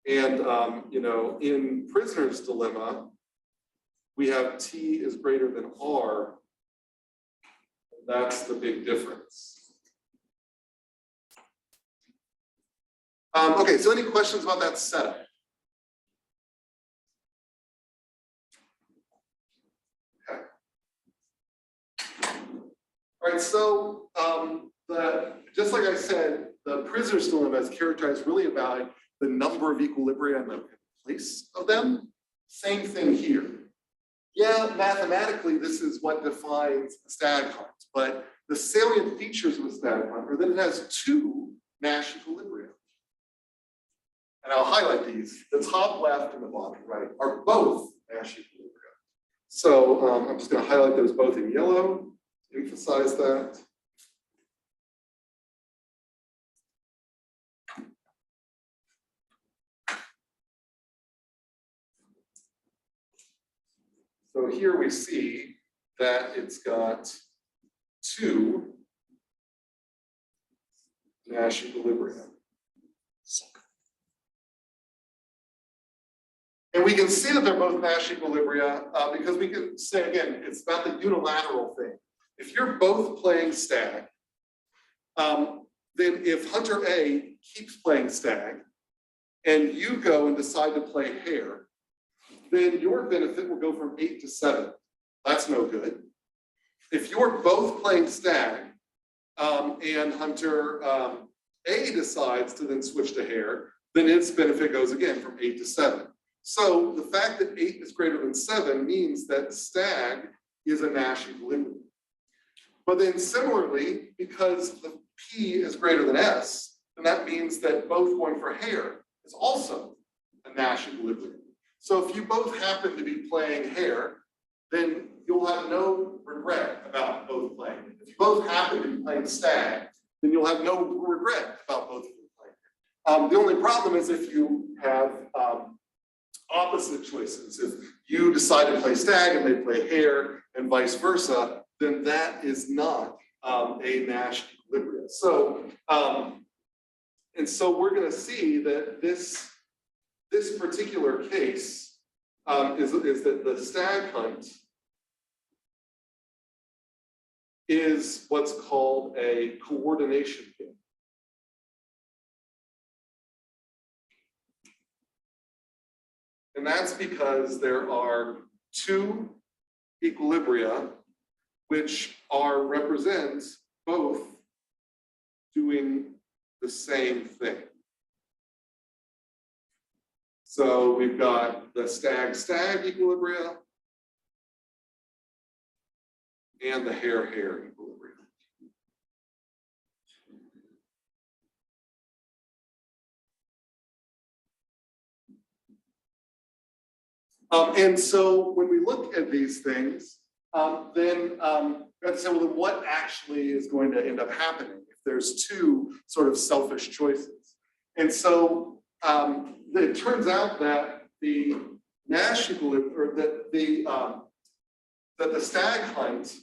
And, you know, in prisoner's dilemma, we have T is greater than R. And that's the big difference. Okay, so any questions about that setup? Okay. All right, so just like I said, the prisoner's dilemma is characterized really about the number of equilibria and the place of them. Same thing here. Yeah, mathematically, this is what defines a Stag hunt, but the salient features of a Stag hunt are that it has two Nash equilibria. And I'll highlight these. The top left and the bottom right are both Nash equilibria. So I'm just going to highlight those both in yellow, emphasize that. So here we see that it's got two Nash equilibria. And we can see that they're both Nash equilibria because we can say, again, it's about the unilateral thing. If you're both playing Stag, then if hunter A keeps playing Stag and you go and decide to play Hare, then your benefit will go from 8 to 7. That's no good. If you're both playing Stag and hunter A decides to then switch to Hare, then its benefit goes again from 8 to 7. So the fact that 8 is greater than 7 means that Stag is a Nash equilibrium. But then similarly, because the P is greater than S, then that means that both going for Hare is also a Nash equilibrium. So if you both happen to be playing Hare, then you'll have no regret about both playing. If you both happen to be playing Stag, then you'll have no regret about both of you playing. The only problem is if you have opposite choices. If you decide to play Stag and they play Hare and vice versa, then that is not a Nash equilibrium. So, and so we're going to see that this particular case is that the Stag hunt is what's called a coordination game. And that's because there are two equilibria which represent both doing the same thing. So we've got the Stag-Stag equilibria and the Hare-Hare equilibria. And so when we look at these things, then we have to say, well, then what actually is going to end up happening if there's two sort of selfish choices? And so it turns out that the Nash equilibrium, or that the Stag hunt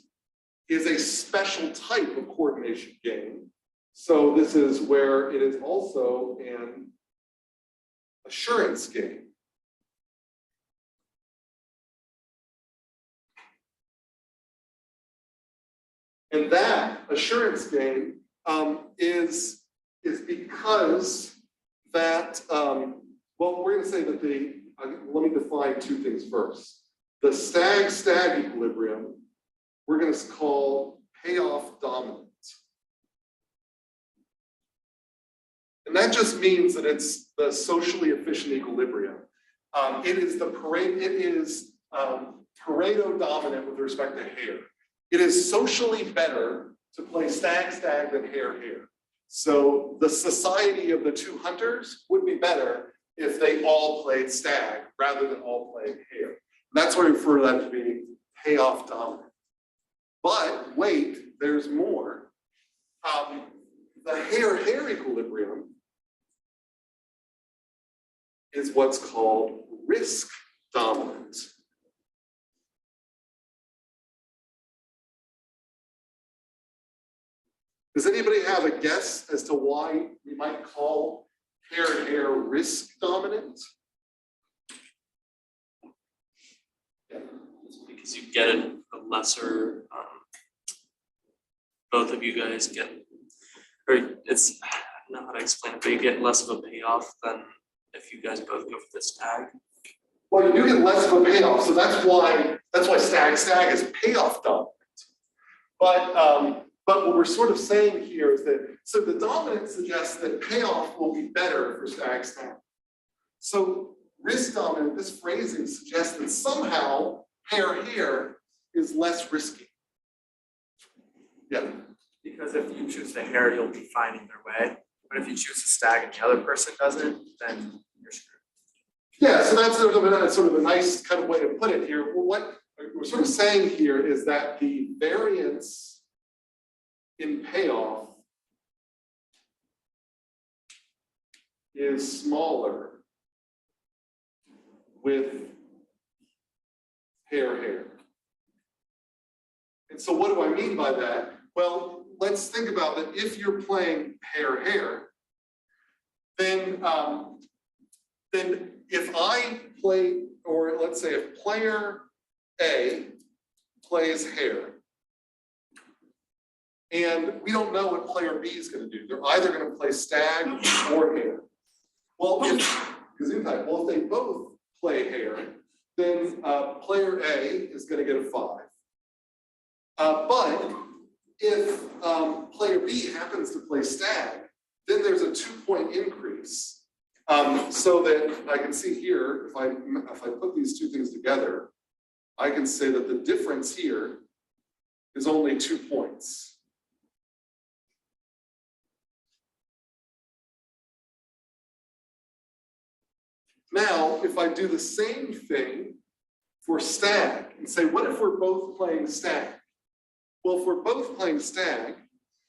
is a special type of coordination game. So this is where it is also an assurance game. And that assurance game is because that, well, we're going to say that let me define two things first. The Stag-Stag equilibrium, we're going to call payoff dominant. And that just means that it's the socially efficient equilibrium. It is Pareto dominant with respect to Hare. It is socially better to play Stag-Stag than Hare-Hare. So the society of the two hunters would be better if they all played Stag rather than all playing Hare. And that's why we refer to that to be payoff dominant. But wait, there's more. The Hare-Hare equilibrium is what's called risk dominant. Does anybody have a guess as to why we might call hair risk dominant? Yeah.
Because you get a lesser, both of you guys get, or it's, I don't know how to explain it, but you get less of a payoff than if you guys both go for this tag.
Well, you do get less of a payoff, so that's why stag is payoff dominant. But what we're sort of saying here is that, so the dominant suggests that payoff will be better for stag. So risk dominant, this phrasing suggests that somehow hair is less risky. Yeah.
Because if you choose the hair, you'll be finding their way. But if you choose a stag and the other person doesn't, then you're screwed.
Yeah, so that's sort of a nice kind of way to put it here. Well, what we're sort of saying here is that the variance in payoff is smaller with hair. And so what do I mean by that? Well, let's think about that. If you're playing hair, then if I play, or let's say if player A plays hair, and we don't know what player B is going to do. They're either going to play stag or hair. Well, if they both play hair, then player A is going to get a 5. But if player B happens to play stag, then there's a 2-point increase. So that I can see here, if I put these two things together, I can say that the difference here is only 2 points. Now, if I do the same thing for stag and say, what if we're both playing stag? Well, if we're both playing stag,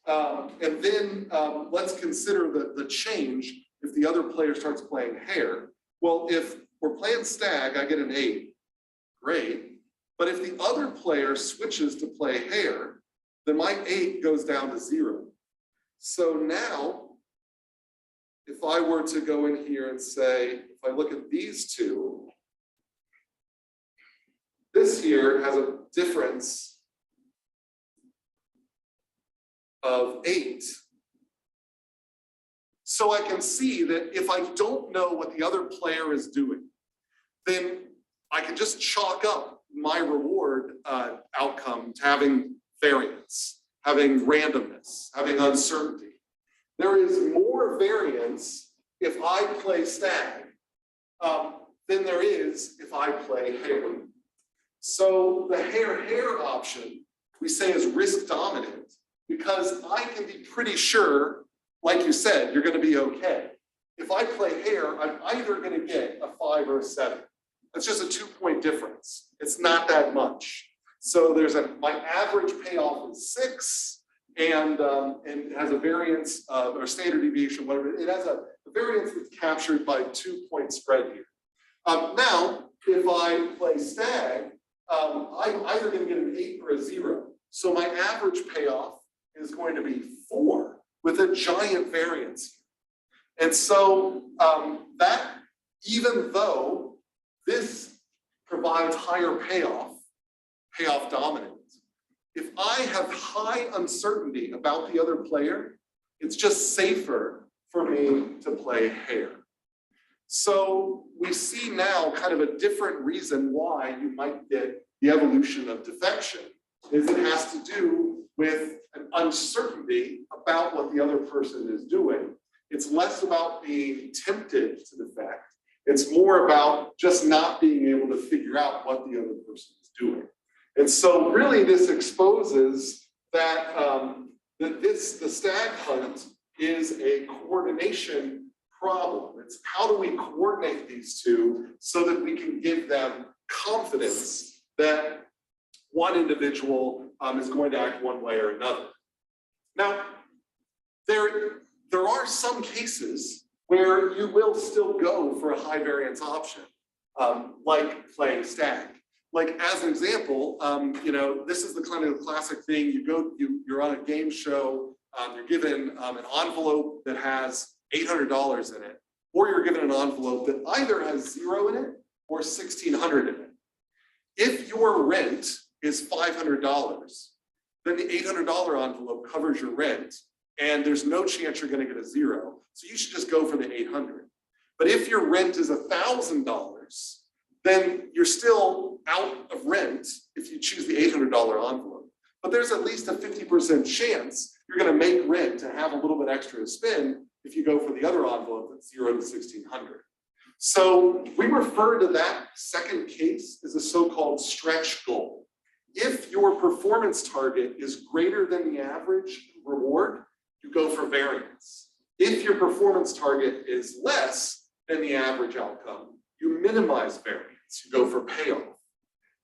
and then let's consider the change if the other player starts playing hair. Well, if we're playing stag, I get an 8. Great. But if the other player switches to play hair, then my 8 goes down to 0. So now, if I were to go in here and say, if I look at these two, this here has a difference of 8. So I can see that if I don't know what the other player is doing, then I can just chalk up my reward outcome to having variance, having randomness, having uncertainty. There is more variance if I play stag than there is if I play hair. So the hair option we say is risk dominant because I can be pretty sure, like you said, you're going to be okay. If I play hair, I'm either going to get a 5 or a 7. That's just a 2-point difference. It's not that much. So there's my average payoff is 6. And it has a variance or standard deviation, whatever. It has a variance that's captured by 2-point spread here. Now, if I play stag, I'm either going to get an 8 or a 0. So my average payoff is going to be 4 with a giant variance. And so that, even though this provides higher payoff dominance, if I have high uncertainty about the other player, it's just safer for me to play hair. So we see now kind of a different reason why you might get the evolution of defection, is it has to do with an uncertainty about what the other person is doing. It's less about being tempted to defect. It's more about just not being able to figure out what the other person is doing. And so really this exposes that, the stag hunt is a coordination problem. It's how do we coordinate these two so that we can give them confidence that one individual is going to act one way or another. Now, there are some cases where you will still go for a high variance option, like playing stag. Like as an example, this is the kind of classic thing. You're on a game show. You're given an envelope that has $800 in it, or you're given an envelope that either has 0 in it or 1,600 in it. If your rent is $500, then the $800 envelope covers your rent, and there's no chance you're going to get a 0. So you should just go for the 800. But if your rent is $1,000, then you're still out of rent if you choose the $800 envelope. But there's at least a 50% chance you're going to make rent and have a little bit extra to spend if you go for the other envelope that's 0 to 1,600. So we refer to that second case as a so-called stretch goal. If your performance target is greater than the average reward, you go for variance. If your performance target is less than the average outcome, you minimize variance, you go for payoff.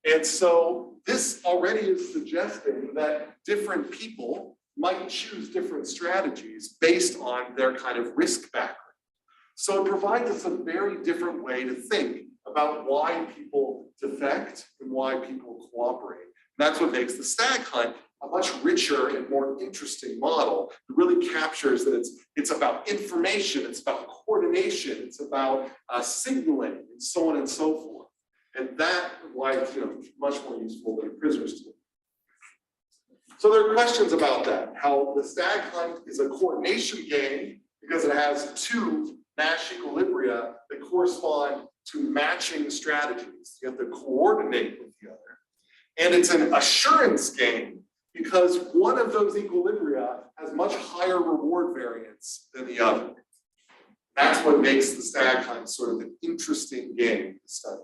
And so this already is suggesting that different people might choose different strategies based on their kind of risk background. So it provides us a very different way to think about why people defect and why people cooperate. And that's what makes the Stag hunt a much richer and more interesting model. It really captures that it's about information, it's about coordination, it's about signaling, and so on and so forth. And that why it's much more useful than a prisoner's tool. So there are questions about that, how the Stag hunt is a coordination game because it has 2 Nash equilibria that correspond to matching strategies. You have to coordinate with the other. And it's an assurance game because one of those equilibria has much higher reward variance than the other. That's what makes the Stag hunt sort of an interesting game to study.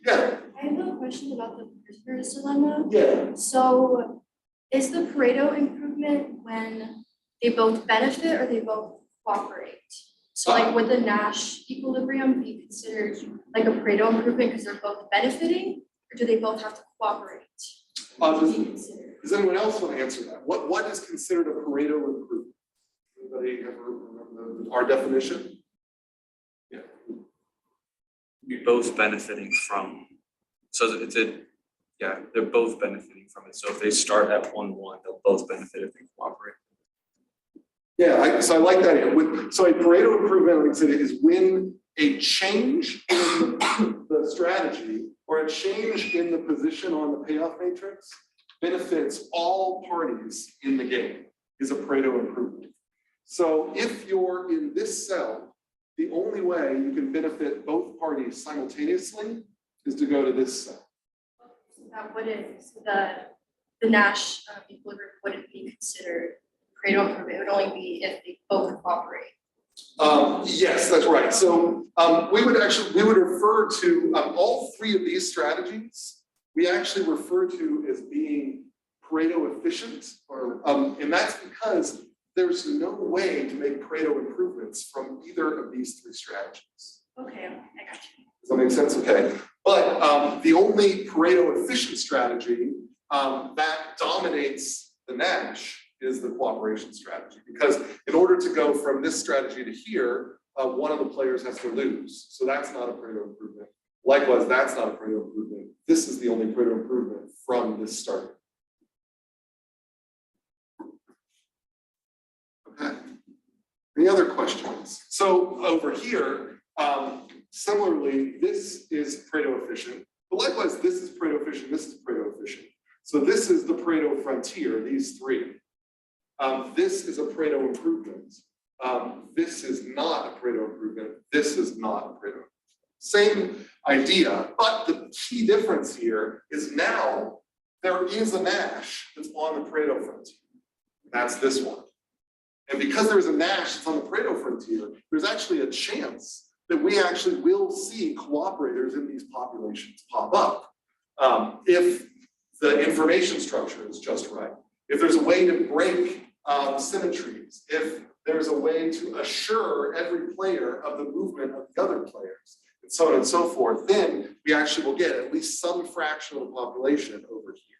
Yeah.
I have a question about the prisoner's dilemma.
Yeah.
So is the Pareto improvement when they both benefit or they both cooperate? So like would the Nash equilibrium be considered like a Pareto improvement because they're both benefiting, or do they both have to cooperate?
Does anyone else want to answer that? What is considered a Pareto improvement? Anybody ever remember our definition? Yeah.
Be both benefiting from, so they're both benefiting from it. So if they start at 1-1, they'll both benefit if they cooperate.
Yeah, so I like that. So a Pareto improvement, like I said, is when a change in the strategy or a change in the position on the payoff matrix benefits all parties in the game, is a Pareto improvement. So if you're in this cell, the only way you can benefit both parties simultaneously is to go to this cell.
So that wouldn't, the Nash equilibrium wouldn't be considered Pareto improvement. It would only be if they both cooperate.
Yes, that's right. So we would refer to all 3 of these strategies. We actually refer to as being Pareto efficient, and that's because there's no way to make Pareto improvements from either of these 3 strategies.
Okay, I got you.
Does that make sense? Okay. But the only Pareto efficient strategy that dominates the Nash is the cooperation strategy, because in order to go from this strategy to here, one of the players has to lose. So that's not a Pareto improvement. Likewise, that's not a Pareto improvement. This is the only Pareto improvement from this start. Okay. Any other questions? So over here, similarly, this is Pareto efficient, but likewise, this is Pareto efficient, this is Pareto efficient. So this is the Pareto frontier, these 3. This is a Pareto improvement. This is not a Pareto improvement. This is not a Pareto. Same idea, but the key difference here is now there is a Nash that's on the Pareto frontier. That's this one. And because there's a Nash that's on the Pareto frontier, there's actually a chance that we actually will see cooperators in these populations pop up if the information structure is just right. If there's a way to break symmetries, if there's a way to assure every player of the movement of the other players, and so on and so forth, then we actually will get at least some fraction of the population over here.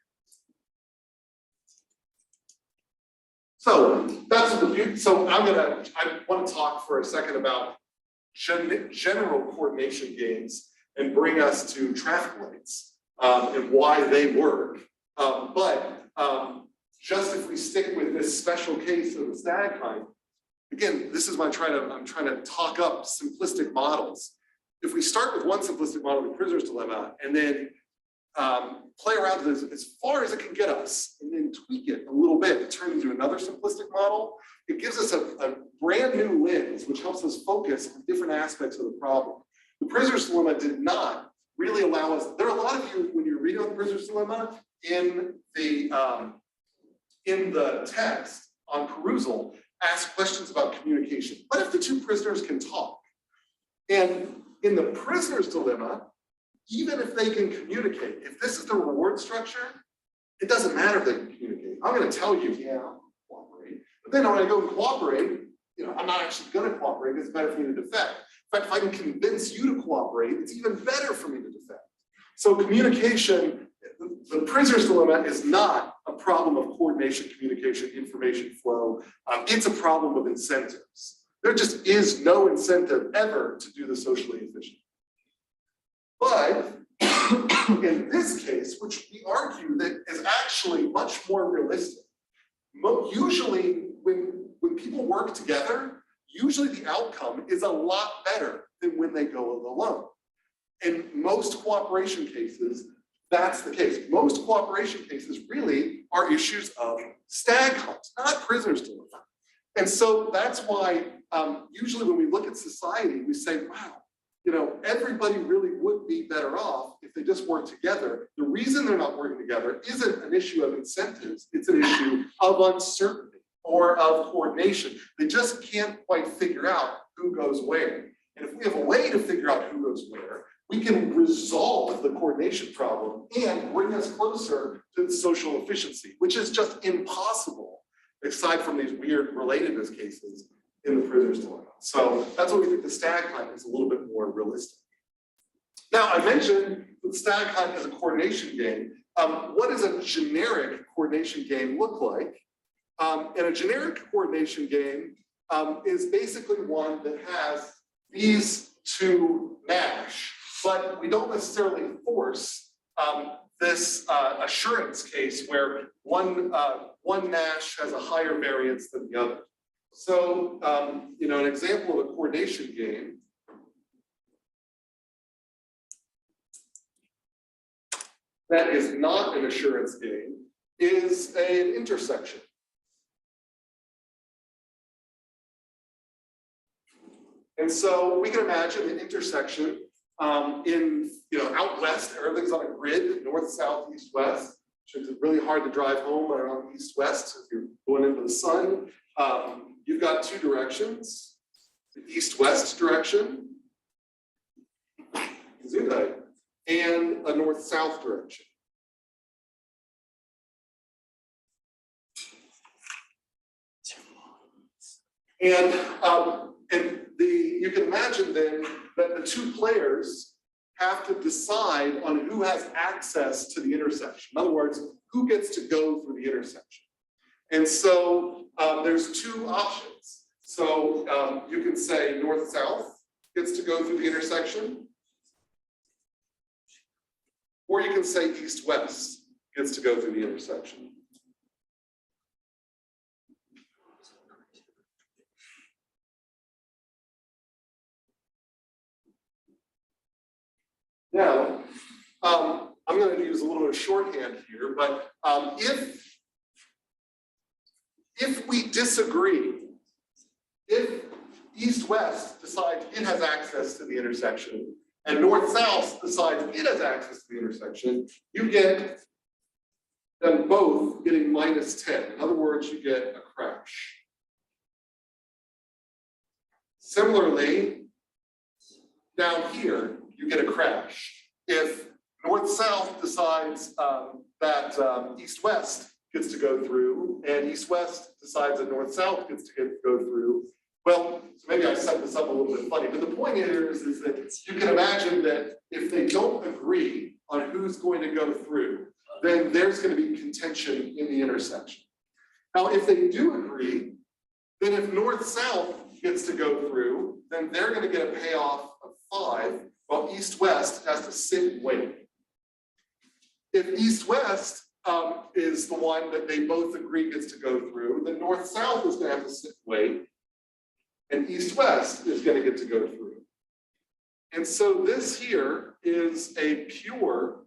So that's the beauty. So I want to talk for a second about general coordination games and bring us to traffic lights and why they work. But just if we stick with this special case of the Stag hunt, again, this is my I'm trying to talk up simplistic models. If we start with one simplistic model, the prisoner's dilemma, and then play around with it as far as it can get us, and then tweak it a little bit to turn into another simplistic model, it gives us a brand new lens, which helps us focus on different aspects of the problem. The prisoner's dilemma did not really allow us, there are a lot of you, when you're reading on the prisoner's dilemma, in the text on perusal, ask questions about communication. What if the two prisoners can talk? And in the prisoner's dilemma, even if they can communicate, if this is the reward structure, it doesn't matter if they can communicate. I'm going to tell you, yeah, I'll cooperate. But then when I go and cooperate, I'm not actually going to cooperate. It's better for me to defect. In fact, if I can convince you to cooperate, it's even better for me to defect. So communication, the prisoner's dilemma is not a problem of coordination, communication, information flow. It's a problem of incentives. There just is no incentive ever to do the socially efficient. But in this case, which we argue that is actually much more realistic, usually when people work together, usually the outcome is a lot better than when they go alone. In most cooperation cases, that's the case. Most cooperation cases really are issues of stag hunts, not prisoners' dilemma. And so that's why usually when we look at society, we say, wow, everybody really would be better off if they just work together. The reason they're not working together isn't an issue of incentives, it's an issue of uncertainty or of coordination. They just can't quite figure out who goes where. And if we have a way to figure out who goes where, we can resolve the coordination problem and bring us closer to the social efficiency, which is just impossible, aside from these weird relatedness cases in the prisoner's dilemma. So that's what we think the stag hunt is a little bit more realistic. Now, I mentioned the stag hunt as a coordination game. What does a generic coordination game look like? And a generic coordination game is basically one that has these two Nash, but we don't necessarily force this assurance case where one Nash has a higher variance than the other. So, an example of a coordination game that is not an assurance game is an intersection. And so we can imagine an intersection in, out west, everything's on a grid, north, south, east, west. So it's really hard to drive home around east, west if you're going into the sun. You've got two directions, the east-west direction, and a north-south direction. And you can imagine then that the two players have to decide on who has access to the intersection. In other words, who gets to go through the intersection. And so there's two options. So you can say north-south gets to go through the intersection, or you can say east-west gets to go through the intersection. Now, I'm going to use a little bit of shorthand here, but if we disagree, if east-west decides it has access to the intersection and north-south decides it has access to the intersection, you get them both getting -10. In other words, you get a crash. Similarly, down here, you get a crash. If north-south decides that east-west gets to go through, and east-west decides that north-south gets to go through, well, so maybe I set this up a little bit funny, but the point here is that you can imagine that if they don't agree on who's going to go through, then there's going to be contention in the intersection. Now, if they do agree, then if north-south gets to go through, then they're going to get a payoff of 5, while east-west has to sit and wait. If east-west is the one that they both agree gets to go through, then north-south is going to have to sit and wait. and east-west is going to get to go through. And so this here is a pure,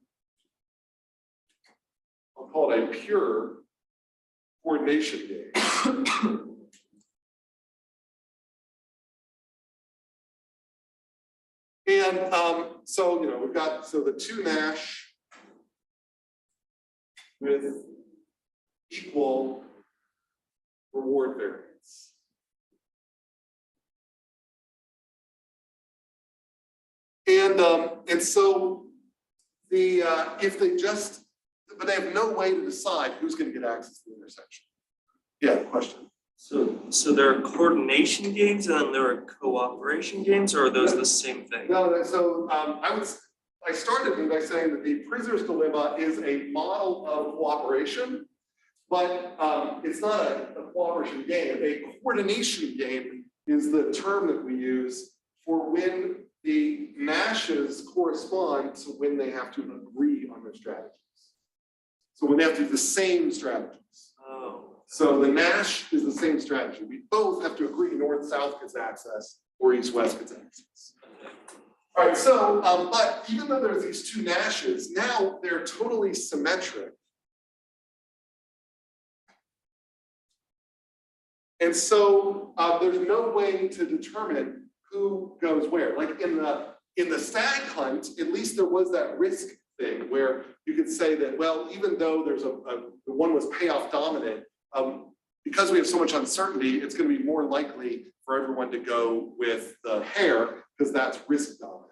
I'll call it a pure coordination game. And so, we've got, so the two Nash with equal reward variance. And so the, if they just, but they have no way to decide who's going to get access to the intersection. Yeah, question.
So there are coordination games and then there are cooperation games, or are those the same thing?
No, so I started by saying that the prisoner's dilemma is a model of cooperation, but it's not a cooperation game. A coordination game is the term that we use for when the Nashes correspond to when they have to agree on their strategies. So when they have to do the same strategies.
Oh.
So the Nash is the same strategy. We both have to agree north-south gets access or east-west gets access. All right, so, but even though there's these two Nashes, now they're totally symmetric. And so there's no way to determine who goes where. Like in the stag hunt, at least there was that risk thing where you could say that, well, even though there's the one was payoff dominant, because we have so much uncertainty, it's going to be more likely for everyone to go with the hare because that's risk dominant.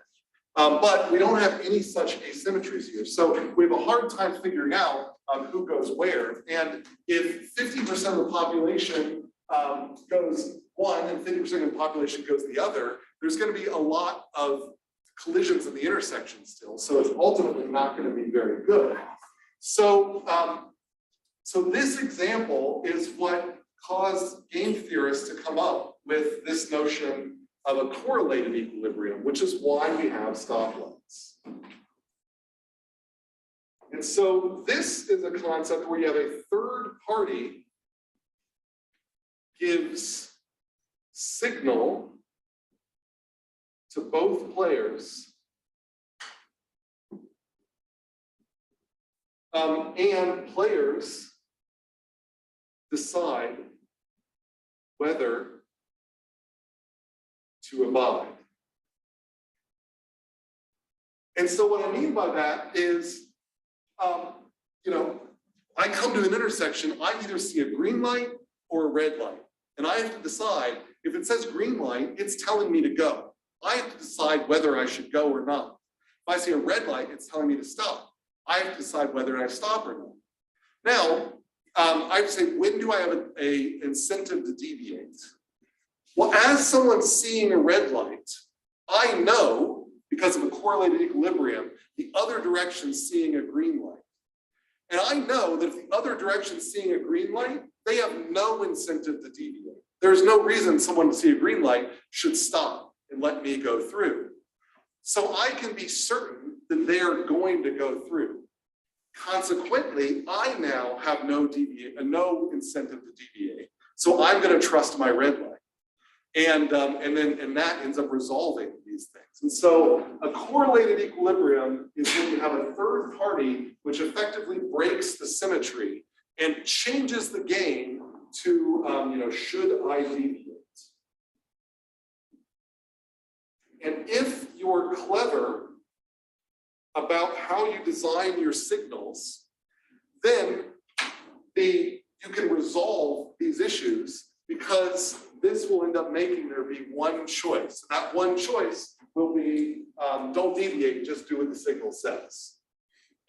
But we don't have any such asymmetries here. So we have a hard time figuring out who goes where. And if 50% of the population goes one and 50% of the population goes the other, there's going to be a lot of collisions in the intersection still. So it's ultimately not going to be very good. So, so this example is what caused game theorists to come up with this notion of a correlated equilibrium, which is why we have stoplights. And so this is a concept where you have a third party gives signal to both players and players decide whether to abide. And so what I mean by that is, I come to an intersection, I either see a green light or a red light. And I have to decide, if it says green light, it's telling me to go. I have to decide whether I should go or not. If I see a red light, it's telling me to stop. I have to decide whether I stop or not. Now, I have to say, when do I have an incentive to deviate? Well, as someone seeing a red light, I know, because of a correlated equilibrium, the other direction seeing a green light. And I know that if the other direction seeing a green light, they have no incentive to deviate. There's no reason someone to see a green light should stop and let me go through. So I can be certain that they're going to go through. Consequently, I now have no incentive to deviate. So I'm going to trust my red light. And that ends up resolving these things. And so a correlated equilibrium is when you have a third party which effectively breaks the symmetry and changes the game to, should I deviate? And if you're clever about how you design your signals, then you can resolve these issues, because this will end up making there be one choice. And that one choice will be, don't deviate, just do what the signal says.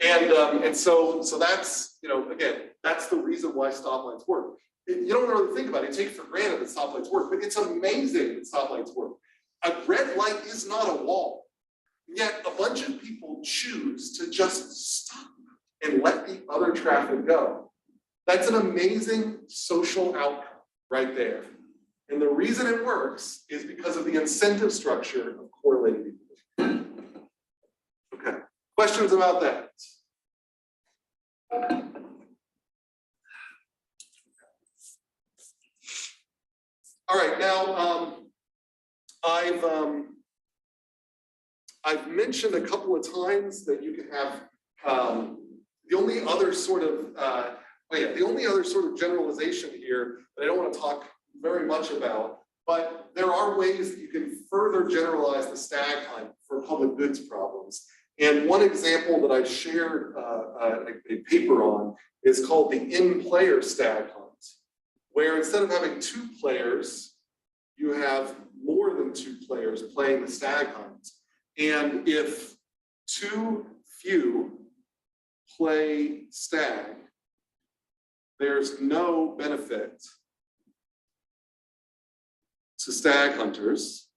And so that's, again, that's the reason why stoplights work. You don't really think about it, you take it for granted that stoplights work, but it's amazing that stoplights work. A red light is not a wall. Yet a bunch of people choose to just stop and let the other traffic go. That's an amazing social outcome right there. And the reason it works is because of the incentive structure of correlated equilibrium. Okay, questions about that? All right, now I've mentioned a couple of times that you can have the only other sort of generalization here that I don't want to talk very much about, but there are ways that you can further generalize the stag hunt for public goods problems. And one example that I shared a paper on is called the in-player stag hunt, where instead of having 2 players, you have more than 2 players playing the stag hunt. And if too few play stag, there's no benefit to stag hunters.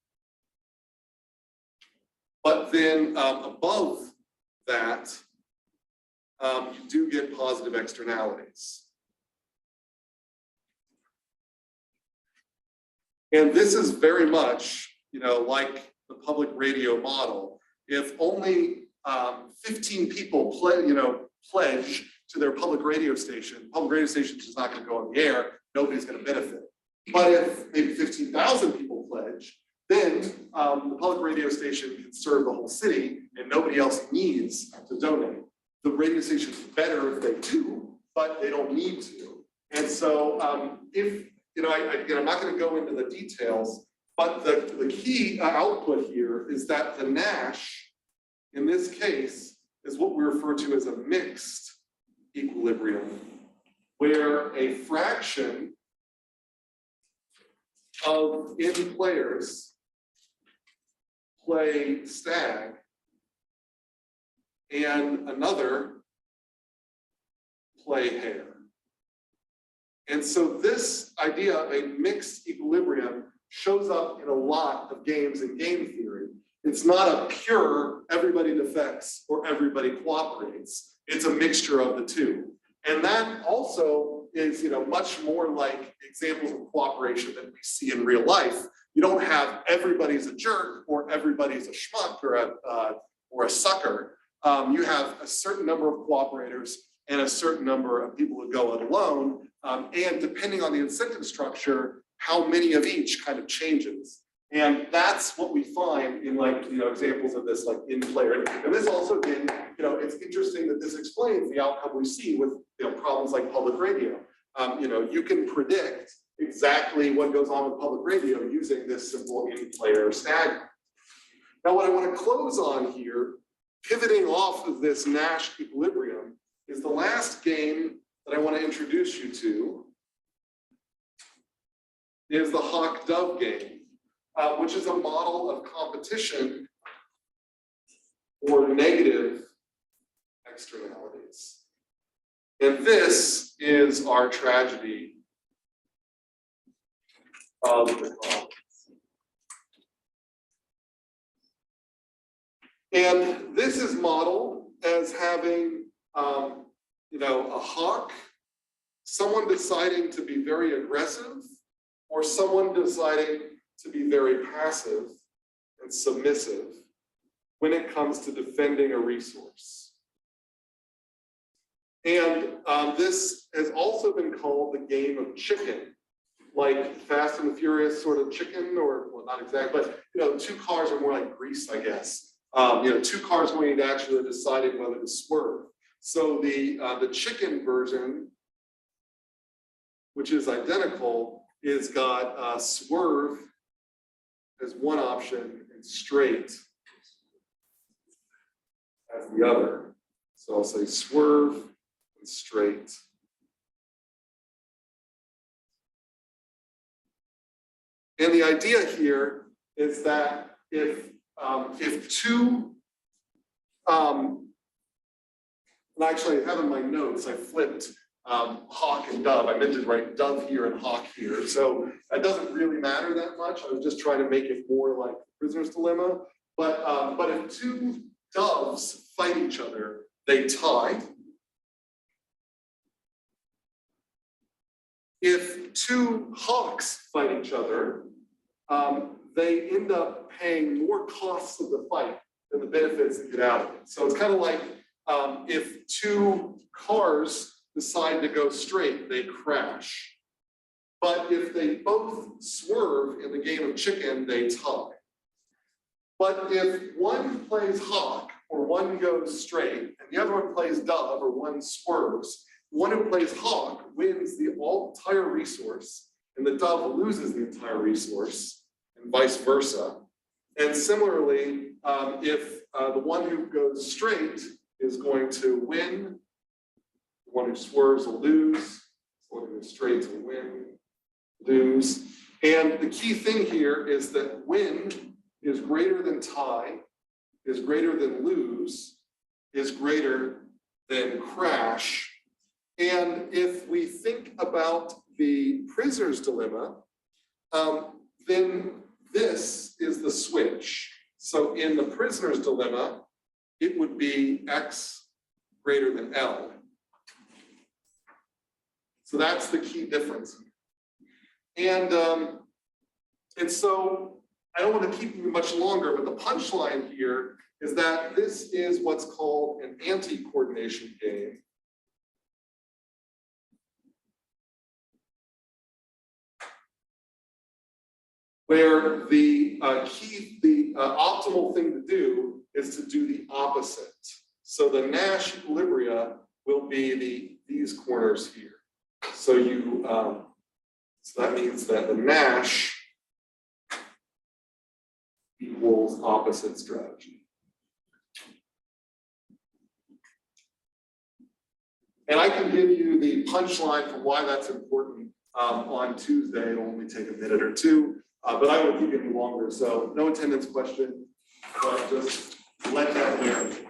But then above that, you do get positive externalities. And this is very much, like the public radio model. If only 15 people pledge to their public radio station is just not going to go on the air, nobody's going to benefit. But if maybe 15,000 people pledge, then the public radio station can serve the whole city and nobody else needs to donate. The radio station's better if they do, but they don't need to. And so I'm not going to go into the details, but the key output here is that the Nash, in this case, is what we refer to as a mixed equilibrium, where a fraction of n players play stag and another play hare. And so this idea of a mixed equilibrium shows up in a lot of games in game theory. It's not a pure everybody defects or everybody cooperates. It's a mixture of the two. And that also is, much more like examples of cooperation that we see in real life. You don't have everybody's a jerk or everybody's a schmuck or a sucker. You have a certain number of cooperators and a certain number of people who go it alone. And depending on the incentive structure, how many of each kind of changes. And that's what we find in examples of this in player. And this also again, it's interesting that this explains the outcome we see with problems like public radio. You can predict exactly what goes on with public radio using this simple in-player stag. Now what I want to close on here, pivoting off of this Nash equilibrium, is the last game that I want to introduce you to is the hawk-dove game, which is a model of competition for negative externalities. And this is our tragedy of the commons. And this is modeled as having a hawk, someone deciding to be very aggressive, or someone deciding to be very passive and submissive when it comes to defending a resource. And this has also been called the game of chicken, like Fast and the Furious sort of chicken, or well, not exactly, but 2 cars are more like grease, I guess. 2 cars going into action and deciding whether to swerve. So the chicken version, which is identical, is got swerve as one option and straight as the other. So I'll say swerve and straight. And the idea here is that if two, and actually I have in my notes, I flipped hawk and dove. I meant to write dove here and hawk here. So that doesn't really matter that much. I was just trying to make it more like prisoner's dilemma. But if 2 doves fight each other, they tie. If 2 hawks fight each other, they end up paying more costs of the fight than the benefits they get out of it. So it's kind of like if 2 cars decide to go straight, they crash. But if they both swerve in the game of chicken, they tie. But if one plays hawk, or one goes straight, and the other one plays dove, or one swerves, the one who plays hawk wins the entire resource, and the dove loses the entire resource, and vice versa. And similarly, if the one who goes straight is going to win, the one who swerves will lose, the one who goes straight will win, lose. And the key thing here is that win is greater than tie, is greater than lose, is greater than crash. And if we think about the prisoner's dilemma, then this is the switch. So in the prisoner's dilemma, it would be X greater than L. So that's the key difference. And so I don't want to keep you much longer, but the punchline here is that this is what's called an anti-coordination game. Where the optimal thing to do is to do the opposite. So the Nash equilibria will be these corners here. So so that means that the Nash equals opposite strategy. And I can give you the punchline for why that's important on Tuesday. It'll only take a minute or two, but I won't keep you any longer. So no attendance question, but just let that marinate.